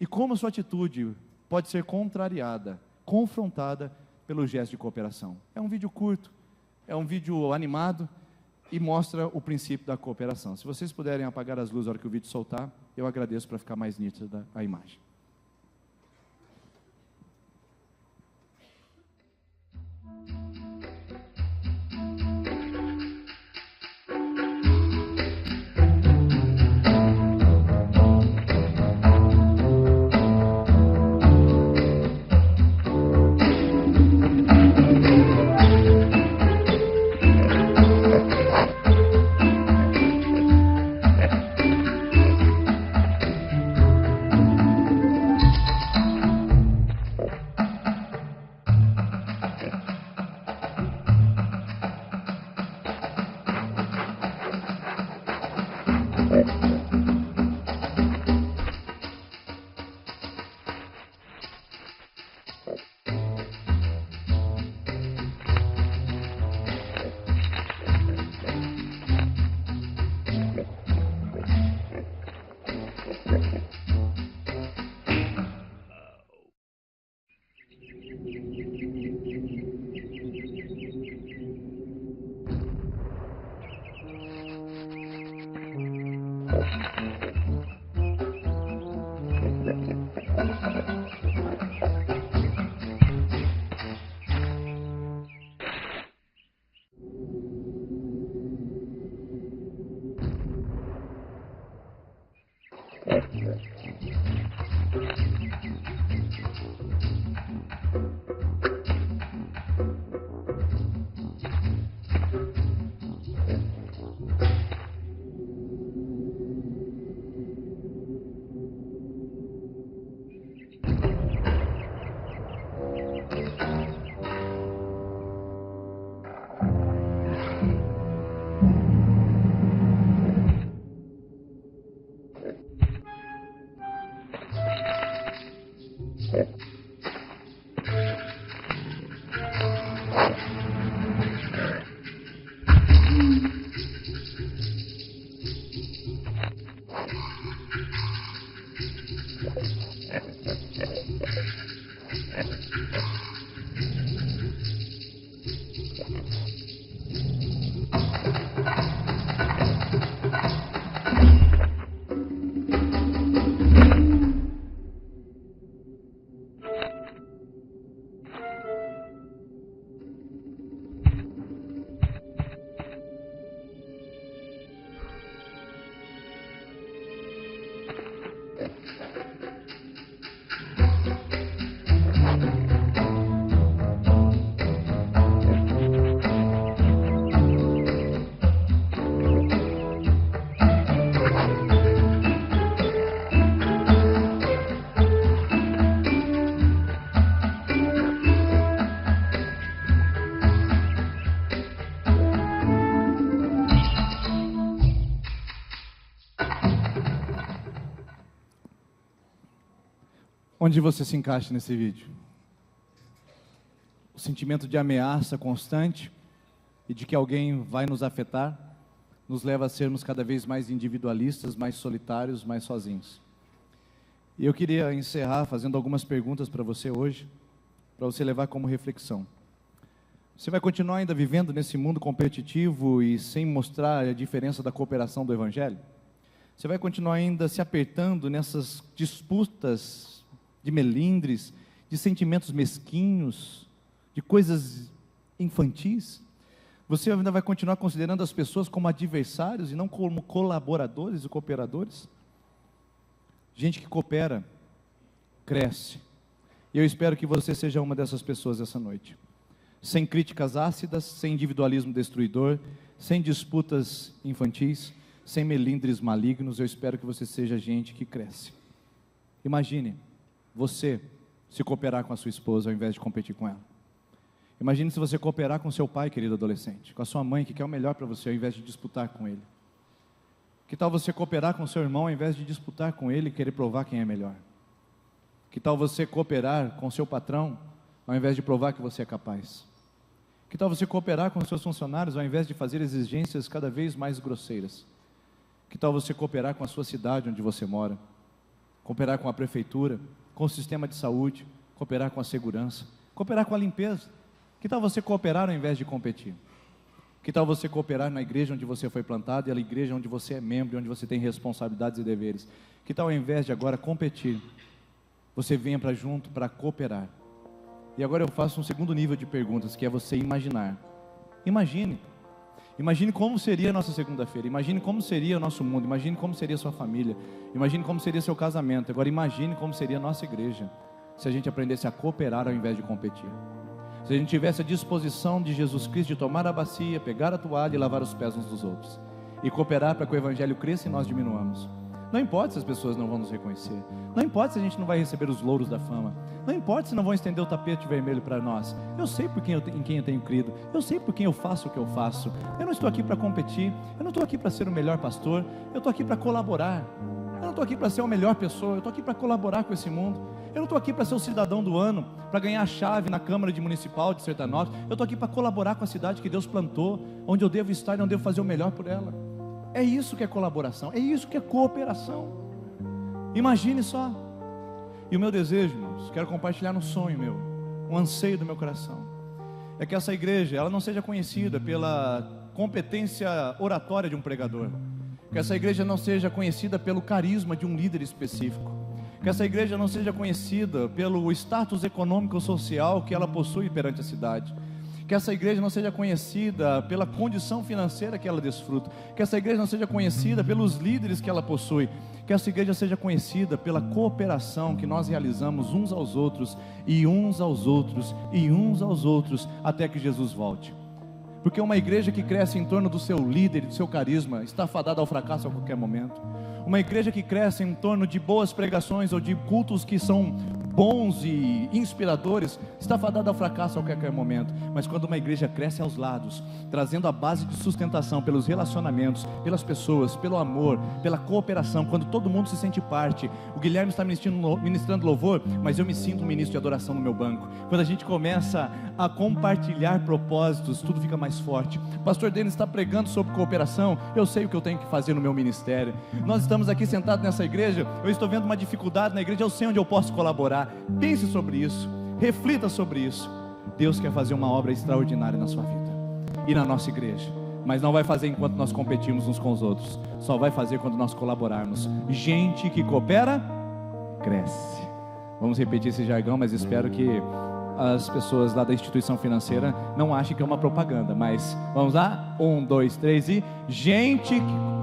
e como a sua atitude pode ser contrariada, confrontada pelo gesto de cooperação. É um vídeo curto, é um vídeo animado e mostra o princípio da cooperação. Se vocês puderem apagar as luzes na hora que o vídeo soltar, eu agradeço para ficar mais nítida a imagem. Onde você se encaixa nesse vídeo? O sentimento de ameaça constante e de que alguém vai nos afetar nos leva a sermos cada vez mais individualistas, mais solitários, mais sozinhos. E eu queria encerrar fazendo algumas perguntas para você hoje, para você levar como reflexão. Você vai continuar ainda vivendo nesse mundo competitivo e sem mostrar a diferença da cooperação do Evangelho? Você vai continuar ainda se apertando nessas disputas de melindres, de sentimentos mesquinhos, de coisas infantis? Você ainda vai continuar considerando as pessoas como adversários e não como colaboradores e cooperadores? Gente que coopera, cresce. E eu espero que você seja uma dessas pessoas essa noite. Sem críticas ácidas, sem individualismo destruidor, sem disputas infantis, sem melindres malignos, eu espero que você seja gente que cresce. Imagine você se cooperar com a sua esposa ao invés de competir com ela. Imagine se você cooperar com seu pai, querido adolescente, com a sua mãe, que quer o melhor para você, ao invés de disputar com ele. Que tal você cooperar com seu irmão, ao invés de disputar com ele e querer provar quem é melhor? Que tal você cooperar com seu patrão, ao invés de provar que você é capaz? Que tal você cooperar com seus funcionários, ao invés de fazer exigências cada vez mais grosseiras? Que tal você cooperar com a sua cidade onde você mora? Cooperar com a prefeitura, com o sistema de saúde, cooperar com a segurança, cooperar com a limpeza. Que tal você cooperar ao invés de competir? Que tal você cooperar na igreja onde você foi plantado e a igreja onde você é membro, onde você tem responsabilidades e deveres? Que tal ao invés de agora competir, você venha para junto para cooperar? E agora eu faço um segundo nível de perguntas, que é você imaginar. Imagine como seria a nossa segunda-feira, imagine como seria o nosso mundo, imagine como seria a sua família, imagine como seria seu casamento. Agora imagine como seria a nossa igreja, se a gente aprendesse a cooperar ao invés de competir. Se a gente tivesse a disposição de Jesus Cristo de tomar a bacia, pegar a toalha e lavar os pés uns dos outros, e cooperar para que o Evangelho cresça e nós diminuamos. Não importa se as pessoas não vão nos reconhecer, não importa se a gente não vai receber os louros da fama, não importa se não vão estender o tapete vermelho para nós. Eu sei em quem eu tenho crido, eu sei por quem eu faço o que eu faço. Eu não estou aqui para competir, eu não estou aqui para ser o melhor pastor, eu estou aqui para colaborar. Eu não estou aqui para ser a melhor pessoa, eu estou aqui para colaborar com esse mundo. Eu não estou aqui para ser o cidadão do ano, para ganhar a chave na Câmara Municipal de Sertanópolis. Eu estou aqui para colaborar com a cidade que Deus plantou, onde eu devo estar e onde eu devo fazer o melhor por ela. É isso que é colaboração, é isso que é cooperação. Imagine só. E o meu desejo, irmãos, quero compartilhar um sonho meu, um anseio do meu coração, é que essa igreja, ela não seja conhecida pela competência oratória de um pregador, que essa igreja não seja conhecida pelo carisma de um líder específico, que essa igreja não seja conhecida pelo status econômico ou social que ela possui perante a cidade, que essa igreja não seja conhecida pela condição financeira que ela desfruta, que essa igreja não seja conhecida pelos líderes que ela possui, que essa igreja seja conhecida pela cooperação que nós realizamos uns aos outros, e uns aos outros, e uns aos outros, até que Jesus volte. Porque uma igreja que cresce em torno do seu líder, do seu carisma, está fadada ao fracasso a qualquer momento. Uma igreja que cresce em torno de boas pregações ou de cultos que são bons e inspiradores, está fadada ao fracasso a qualquer momento. Mas quando uma igreja cresce aos lados, trazendo a base de sustentação pelos relacionamentos, pelas pessoas, pelo amor, pela cooperação, quando todo mundo se sente parte. O Guilherme está ministrando louvor, mas eu me sinto um ministro de adoração no meu banco. Quando a gente começa a compartilhar propósitos, tudo fica mais forte. O pastor Denis está pregando sobre cooperação, eu sei o que eu tenho que fazer no meu ministério. Nós estamos aqui sentados nessa igreja, eu estou vendo uma dificuldade na igreja, eu sei onde eu posso colaborar. Pense sobre isso, reflita sobre isso. Deus quer fazer uma obra extraordinária na sua vida e na nossa igreja, mas não vai fazer enquanto nós competimos uns com os outros, só vai fazer quando nós colaborarmos. Gente que coopera, cresce. Vamos repetir esse jargão, mas espero que as pessoas lá da instituição financeira não achem que é uma propaganda, mas vamos lá? 1, 2, 3 e... Gente que...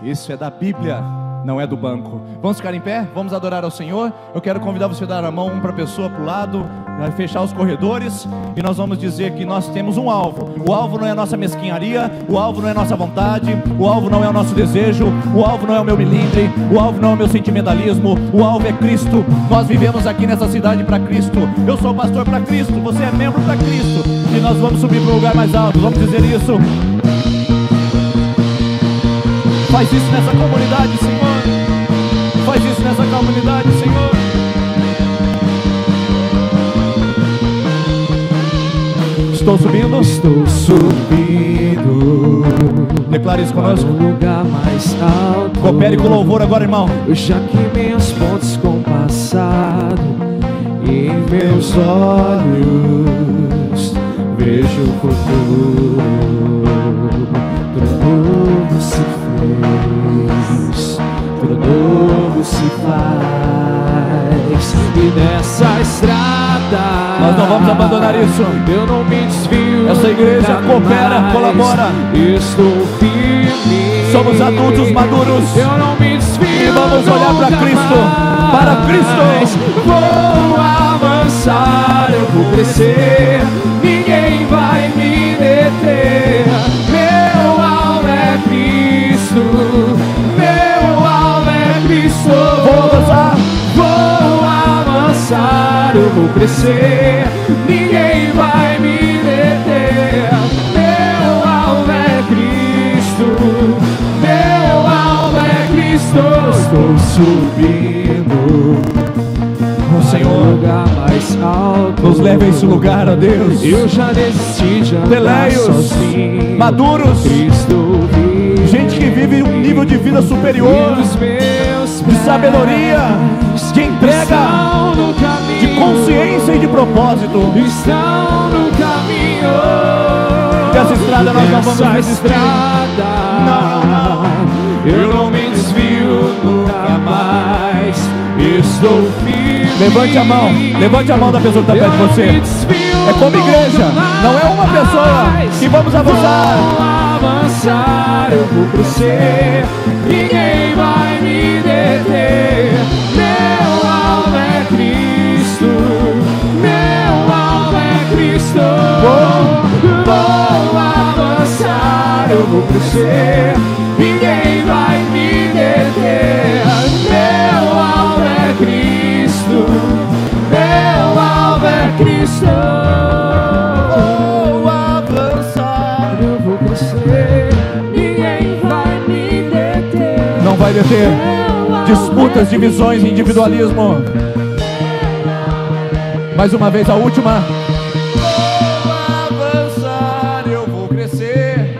Isso é da Bíblia, não é do banco. Vamos ficar em pé? Vamos adorar ao Senhor. Eu quero convidar você a dar a mão para a pessoa para o lado, vai fechar os corredores, e nós vamos dizer que nós temos um alvo. O alvo não é a nossa mesquinharia, o alvo não é a nossa vontade, o alvo não é o nosso desejo, o alvo não é o meu milindre, o alvo não é o meu sentimentalismo, o alvo é Cristo. Nós vivemos aqui nessa cidade para Cristo. Eu sou pastor para Cristo, você é membro para Cristo, e nós vamos subir para um lugar mais alto. Vamos dizer isso. Faz isso nessa comunidade, Senhor. faz isso nessa comunidade, Senhor. Estou subindo. Estou subindo. Declare isso Para conosco. um lugar mais alto. Coopere com o louvor agora, irmão. Eu já queimei as pontes com o passado, e em meus olhos vejo o futuro. Tudo novo se fez, tudo novo se faz. E nessa estrada Nós não vamos abandonar isso. eu não me desvio. Essa igreja nunca coopera, mais. colabora. Estou firme. Somos adultos maduros. Eu não me desvio. E vamos olhar para nunca Cristo, mais. para Cristo. Vou avançar, eu vou crescer. Ninguém vai me deter. Meu alvo é Cristo. Meu alvo é Cristo. Vou avançar. Vou avançar, eu vou crescer. Ninguém vai me deter. Meu alvo é Cristo. Meu alvo é Cristo. Estou subindo. O Senhor lugar mais alto. nos leve a esse lugar, ó Deus. Eu já desisti de andar Teleios, sozinho. maduros, Cristo vive. gente que vive um nível de vida superior, E os meus de sabedoria, de entrega, estão no caminho, de consciência e de propósito. estão no caminho. E essa estrada nós não vamos Essa desistir. estrada, eu não me desvio nunca mais. Estou firme. Levante a mão da pessoa que está perto de você. É como igreja, não é uma pessoa. E vamos avançar. Vou avançar, eu vou crescer. Ninguém vai me deter. Meu alvo é Cristo. Meu alvo é Cristo. Vou avançar, eu vou crescer. Ninguém vai me deter. Meu alvo é Cristo. Meu alvo é Cristo. Vou avançar. Eu vou crescer. Ninguém vai me deter. Não vai deter disputas, divisões, individualismo. Mais uma vez, a última. Vou avançar, eu vou crescer.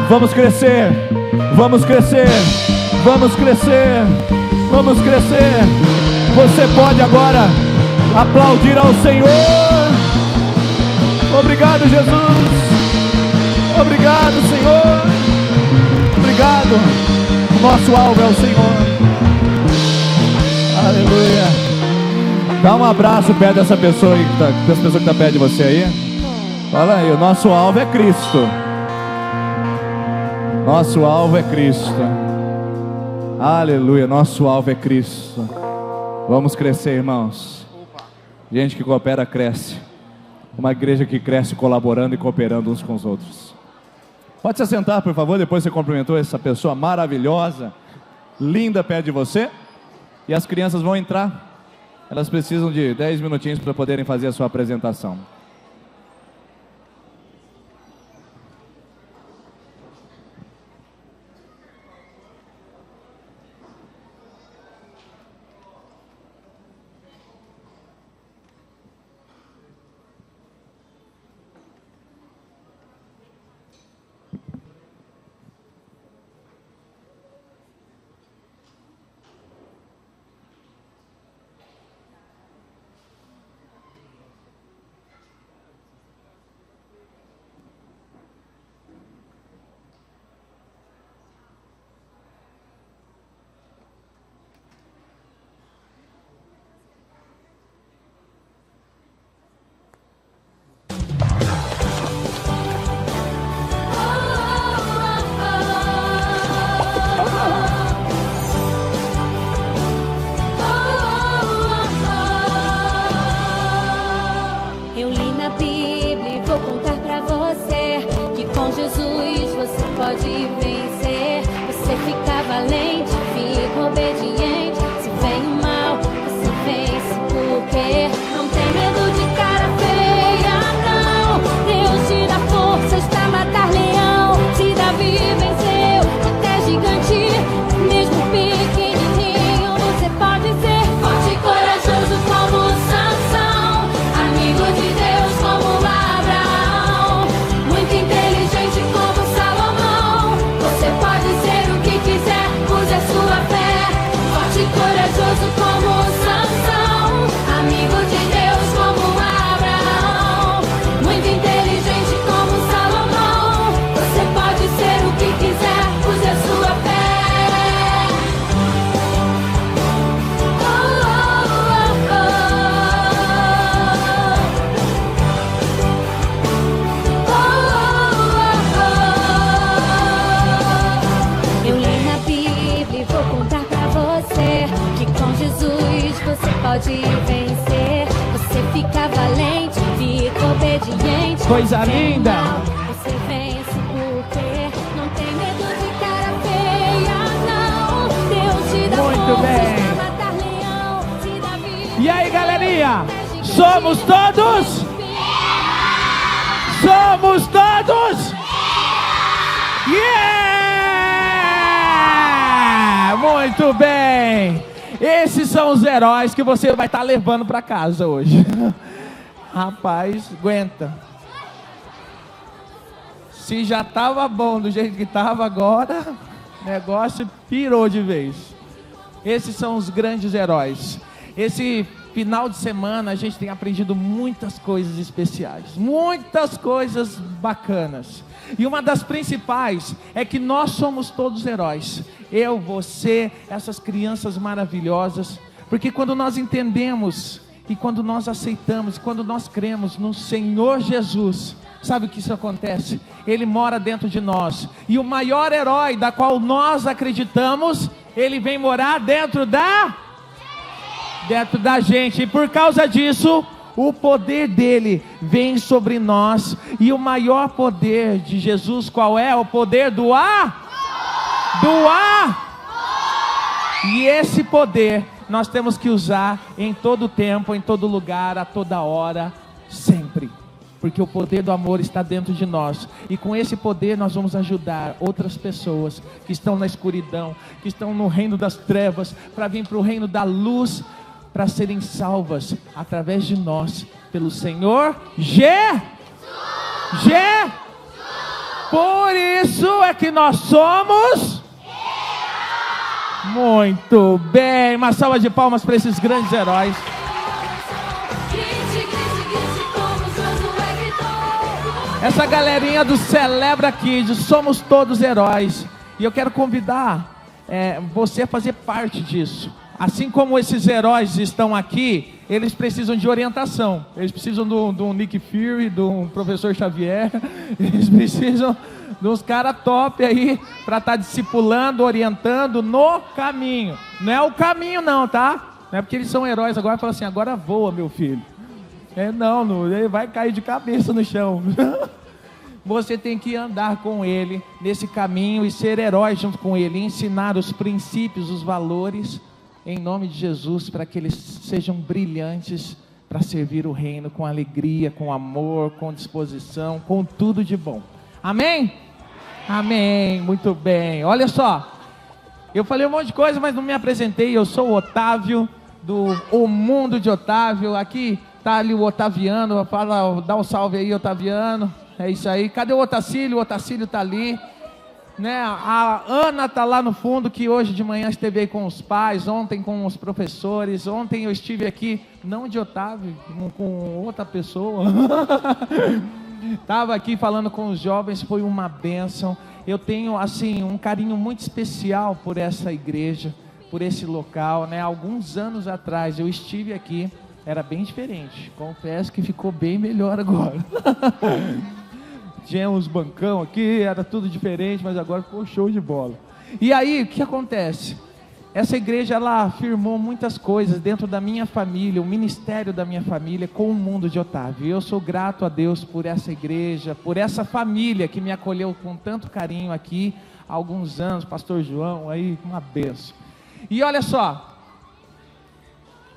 Vamos crescer, vamos crescer, vamos crescer, vamos crescer. Você pode agora aplaudir ao Senhor. Obrigado, Jesus. Obrigado, Senhor. Obrigado. O nosso alvo é o Senhor. Aleluia. Dá um abraço perto dessa pessoa aí, dessa pessoa que está perto de você aí. Fala aí, o nosso alvo é Cristo. Nosso alvo é Cristo. Aleluia, nosso alvo é Cristo. Vamos crescer, irmãos. Gente que coopera, cresce. Uma igreja que cresce colaborando e cooperando uns com os outros. Pode se assentar, por favor. Depois você cumprimentou essa pessoa maravilhosa, linda perto de você. E as crianças vão entrar. Elas precisam de 10 minutinhos para poderem fazer a sua apresentação. Coisa linda. Você vence porque não tem medo de cara feia, não. Deus te dá Muito força bem. pra matar leão, te dá vida. E aí, galerinha? Somos todos? Somos todos? Yeah! Muito bem. Esses são os heróis que você vai estar levando para casa hoje. Rapaz, aguenta. Se já estava bom do jeito que estava agora, o negócio pirou de vez. Esses são os grandes heróis. Esse final de semana a gente tem aprendido muitas coisas especiais, muitas coisas bacanas. E uma das principais é que nós somos todos heróis. Eu, você, essas crianças maravilhosas. Porque quando nós entendemos e quando nós aceitamos, quando nós cremos no Senhor Jesus, sabe o que isso acontece? Ele mora dentro de nós. E o maior herói da qual nós acreditamos, ele vem morar dentro da gente. E por causa disso, o poder dele vem sobre nós. E o maior poder de Jesus, qual é? O poder do ar. E esse poder nós temos que usar em todo tempo, em todo lugar, a toda hora, sempre. Porque o poder do amor está dentro de nós. E com esse poder nós vamos ajudar outras pessoas que estão na escuridão, que estão no reino das trevas, para vir para o reino da luz, para serem salvas através de nós, pelo Senhor Por isso é que nós somos. Muito bem, uma salva de palmas para esses grandes heróis. Essa galerinha do Celebra Kids, somos todos heróis. E eu quero convidar você a fazer parte disso. Assim como esses heróis estão aqui, eles precisam de orientação. Eles precisam do Nick Fury, do professor Xavier. Eles precisam dos caras top aí para estar discipulando, orientando no caminho. Não é o caminho não, tá? Não é porque eles são heróis agora e falam assim, agora voa, meu filho. Não, ele vai cair de cabeça no chão. Você tem que andar com ele nesse caminho e ser herói junto com ele, ensinar os princípios, os valores, em nome de Jesus, para que eles sejam brilhantes para servir o reino com alegria, com amor, com disposição, com tudo de bom. Amém? Amém, muito bem. Olha só, eu falei um monte de coisa, mas não me apresentei. Eu sou o Otávio, do O Mundo de Otávio. Aqui está ali o Otaviano, fala, dá um salve aí, Otaviano. É isso aí. Cadê o Otacílio? O Otacílio está ali. Né? A Ana está lá no fundo, que hoje de manhã esteve aí com os pais, ontem com os professores. Ontem eu estive aqui, não de Otávio, com outra pessoa. Estava aqui falando com os jovens, foi uma bênção. Eu tenho assim um carinho muito especial por essa igreja, por esse local, né? Alguns anos atrás eu estive aqui, era bem diferente. Confesso que ficou bem melhor agora. Tinha uns bancão aqui, era tudo diferente, mas agora ficou show de bola. E aí, o que acontece? Essa igreja, ela afirmou muitas coisas dentro da minha família, o ministério da minha família com o Mundo de Otávio. E eu sou grato a Deus por essa igreja, por essa família que me acolheu com tanto carinho aqui há alguns anos. Pastor João, aí, uma benção. E olha só,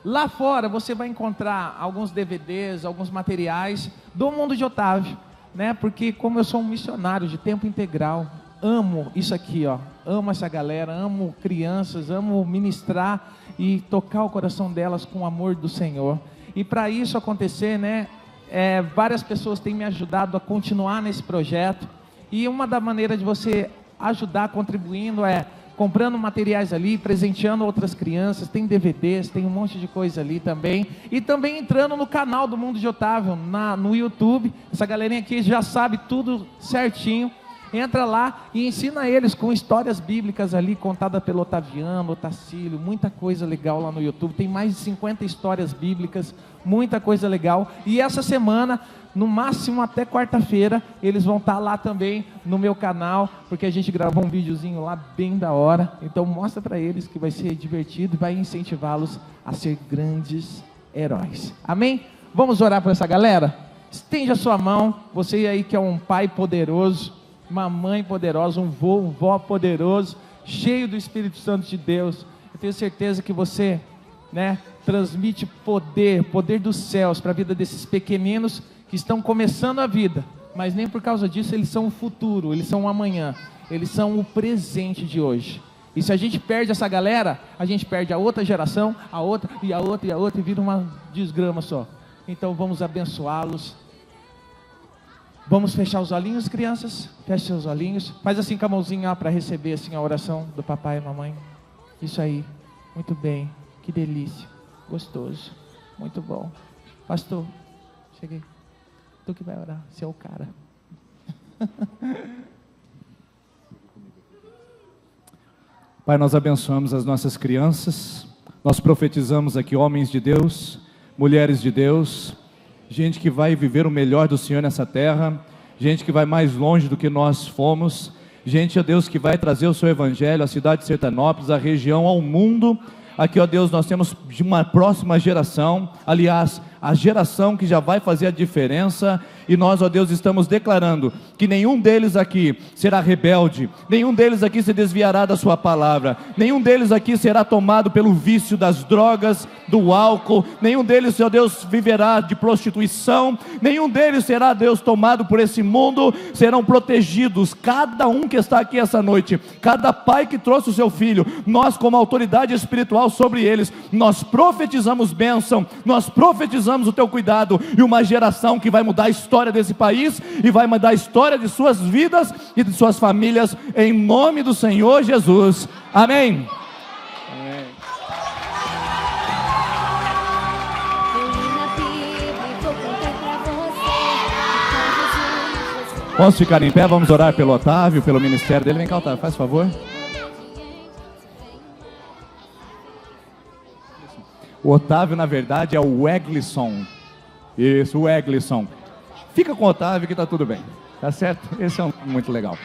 lá fora você vai encontrar alguns DVDs, alguns materiais do Mundo de Otávio. Né? Porque como eu sou um missionário de tempo integral, amo isso aqui, ó. Amo essa galera, amo crianças, amo ministrar e tocar o coração delas com o amor do Senhor. E para isso acontecer, né? Várias pessoas têm me ajudado a continuar nesse projeto. E uma da maneiras de você ajudar contribuindo é comprando materiais ali, presenteando outras crianças, tem DVDs, tem um monte de coisa ali também. E também entrando no canal do Mundo de Otávio, no YouTube. Essa galerinha aqui já sabe tudo certinho. Entra lá e ensina eles com histórias bíblicas ali, contada pelo Otaviano, Otacílio, muita coisa legal lá no YouTube. Tem mais de 50 histórias bíblicas, muita coisa legal. E essa semana, no máximo até quarta-feira, eles vão estar lá também no meu canal, porque a gente gravou um videozinho lá bem da hora. Então mostra para eles que vai ser divertido e vai incentivá-los a ser grandes heróis. Amém? Vamos orar por essa galera? Estende a sua mão, você aí que é um pai poderoso, uma mãe poderosa, um vó poderoso, cheio do Espírito Santo de Deus. Eu tenho certeza que você, transmite poder dos céus para a vida desses pequeninos que estão começando a vida, mas nem por causa disso eles são o futuro, eles são o amanhã, eles são o presente de hoje. E se a gente perde essa galera, a gente perde a outra geração, a outra, e vira uma desgrama só. Então vamos abençoá-los. Vamos fechar os olhinhos, crianças? Feche seus olhinhos. Faz assim com a mãozinha para receber assim, a oração do papai e mamãe. Isso aí. Muito bem. Que delícia. Gostoso. Muito bom. Pastor, cheguei. Tu que vai orar. Você é o cara. Pai, nós abençoamos as nossas crianças. Nós profetizamos aqui homens de Deus, mulheres de Deus, gente que vai viver o melhor do Senhor nessa terra, gente que vai mais longe do que nós fomos, gente, ó Deus, que vai trazer o seu evangelho à cidade de Sertanópolis, à região, ao mundo. Aqui, ó Deus, nós temos de uma próxima geração, aliás, a geração que já vai fazer a diferença, e nós, ó Deus, estamos declarando que nenhum deles aqui será rebelde, nenhum deles aqui se desviará da sua palavra, nenhum deles aqui será tomado pelo vício das drogas, do álcool, nenhum deles, ó Deus, viverá de prostituição, nenhum deles será, Deus, tomado por esse mundo, serão protegidos, cada um que está aqui essa noite, cada pai que trouxe o seu filho, nós como autoridade espiritual sobre eles, nós profetizamos bênção, nós profetizamos o teu cuidado, e uma geração que vai mudar a história desse país, e vai mudar a história de suas vidas e de suas famílias, em nome do Senhor Jesus, amém. Vamos ficar em pé, vamos orar pelo Otávio, pelo ministério dele. Vem cá, Otávio, faz favor. O Otávio, na verdade, é o Eglisson. Isso, o Eglisson. Fica com o Otávio que está tudo bem, tá certo? Esse é muito legal.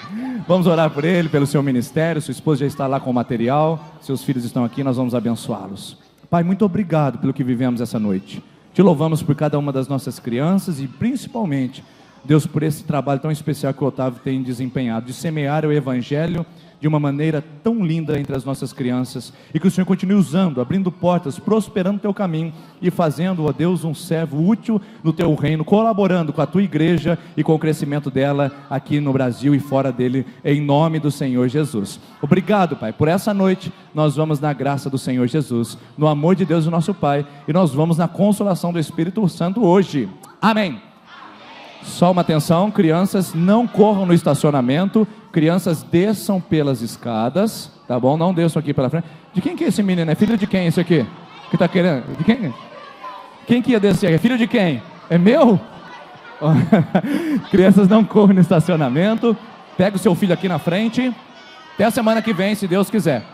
Vamos orar por ele, pelo seu ministério. Sua esposa já está lá com o material, seus filhos estão aqui, nós vamos abençoá-los. Pai, muito obrigado pelo que vivemos essa noite. Te louvamos por cada uma das nossas crianças e principalmente, Deus, por esse trabalho tão especial que o Otávio tem desempenhado, de semear o Evangelho de uma maneira tão linda entre as nossas crianças, e que o Senhor continue usando, abrindo portas, prosperando o teu caminho, e fazendo, ó Deus, um servo útil no teu reino, colaborando com a tua igreja e com o crescimento dela aqui no Brasil e fora dele, em nome do Senhor Jesus. Obrigado, Pai, por essa noite. Nós vamos na graça do Senhor Jesus, no amor de Deus, o nosso Pai, e nós vamos na consolação do Espírito Santo hoje. Amém. Só uma atenção, crianças, não corram no estacionamento, crianças desçam pelas escadas, tá bom? Não desçam aqui pela frente. De quem que é esse menino? É filho de quem esse aqui? Que tá querendo? De quem? Quem que ia descer aqui? É filho de quem? É meu? Crianças, não corram no estacionamento, pega o seu filho aqui na frente, até a semana que vem, se Deus quiser.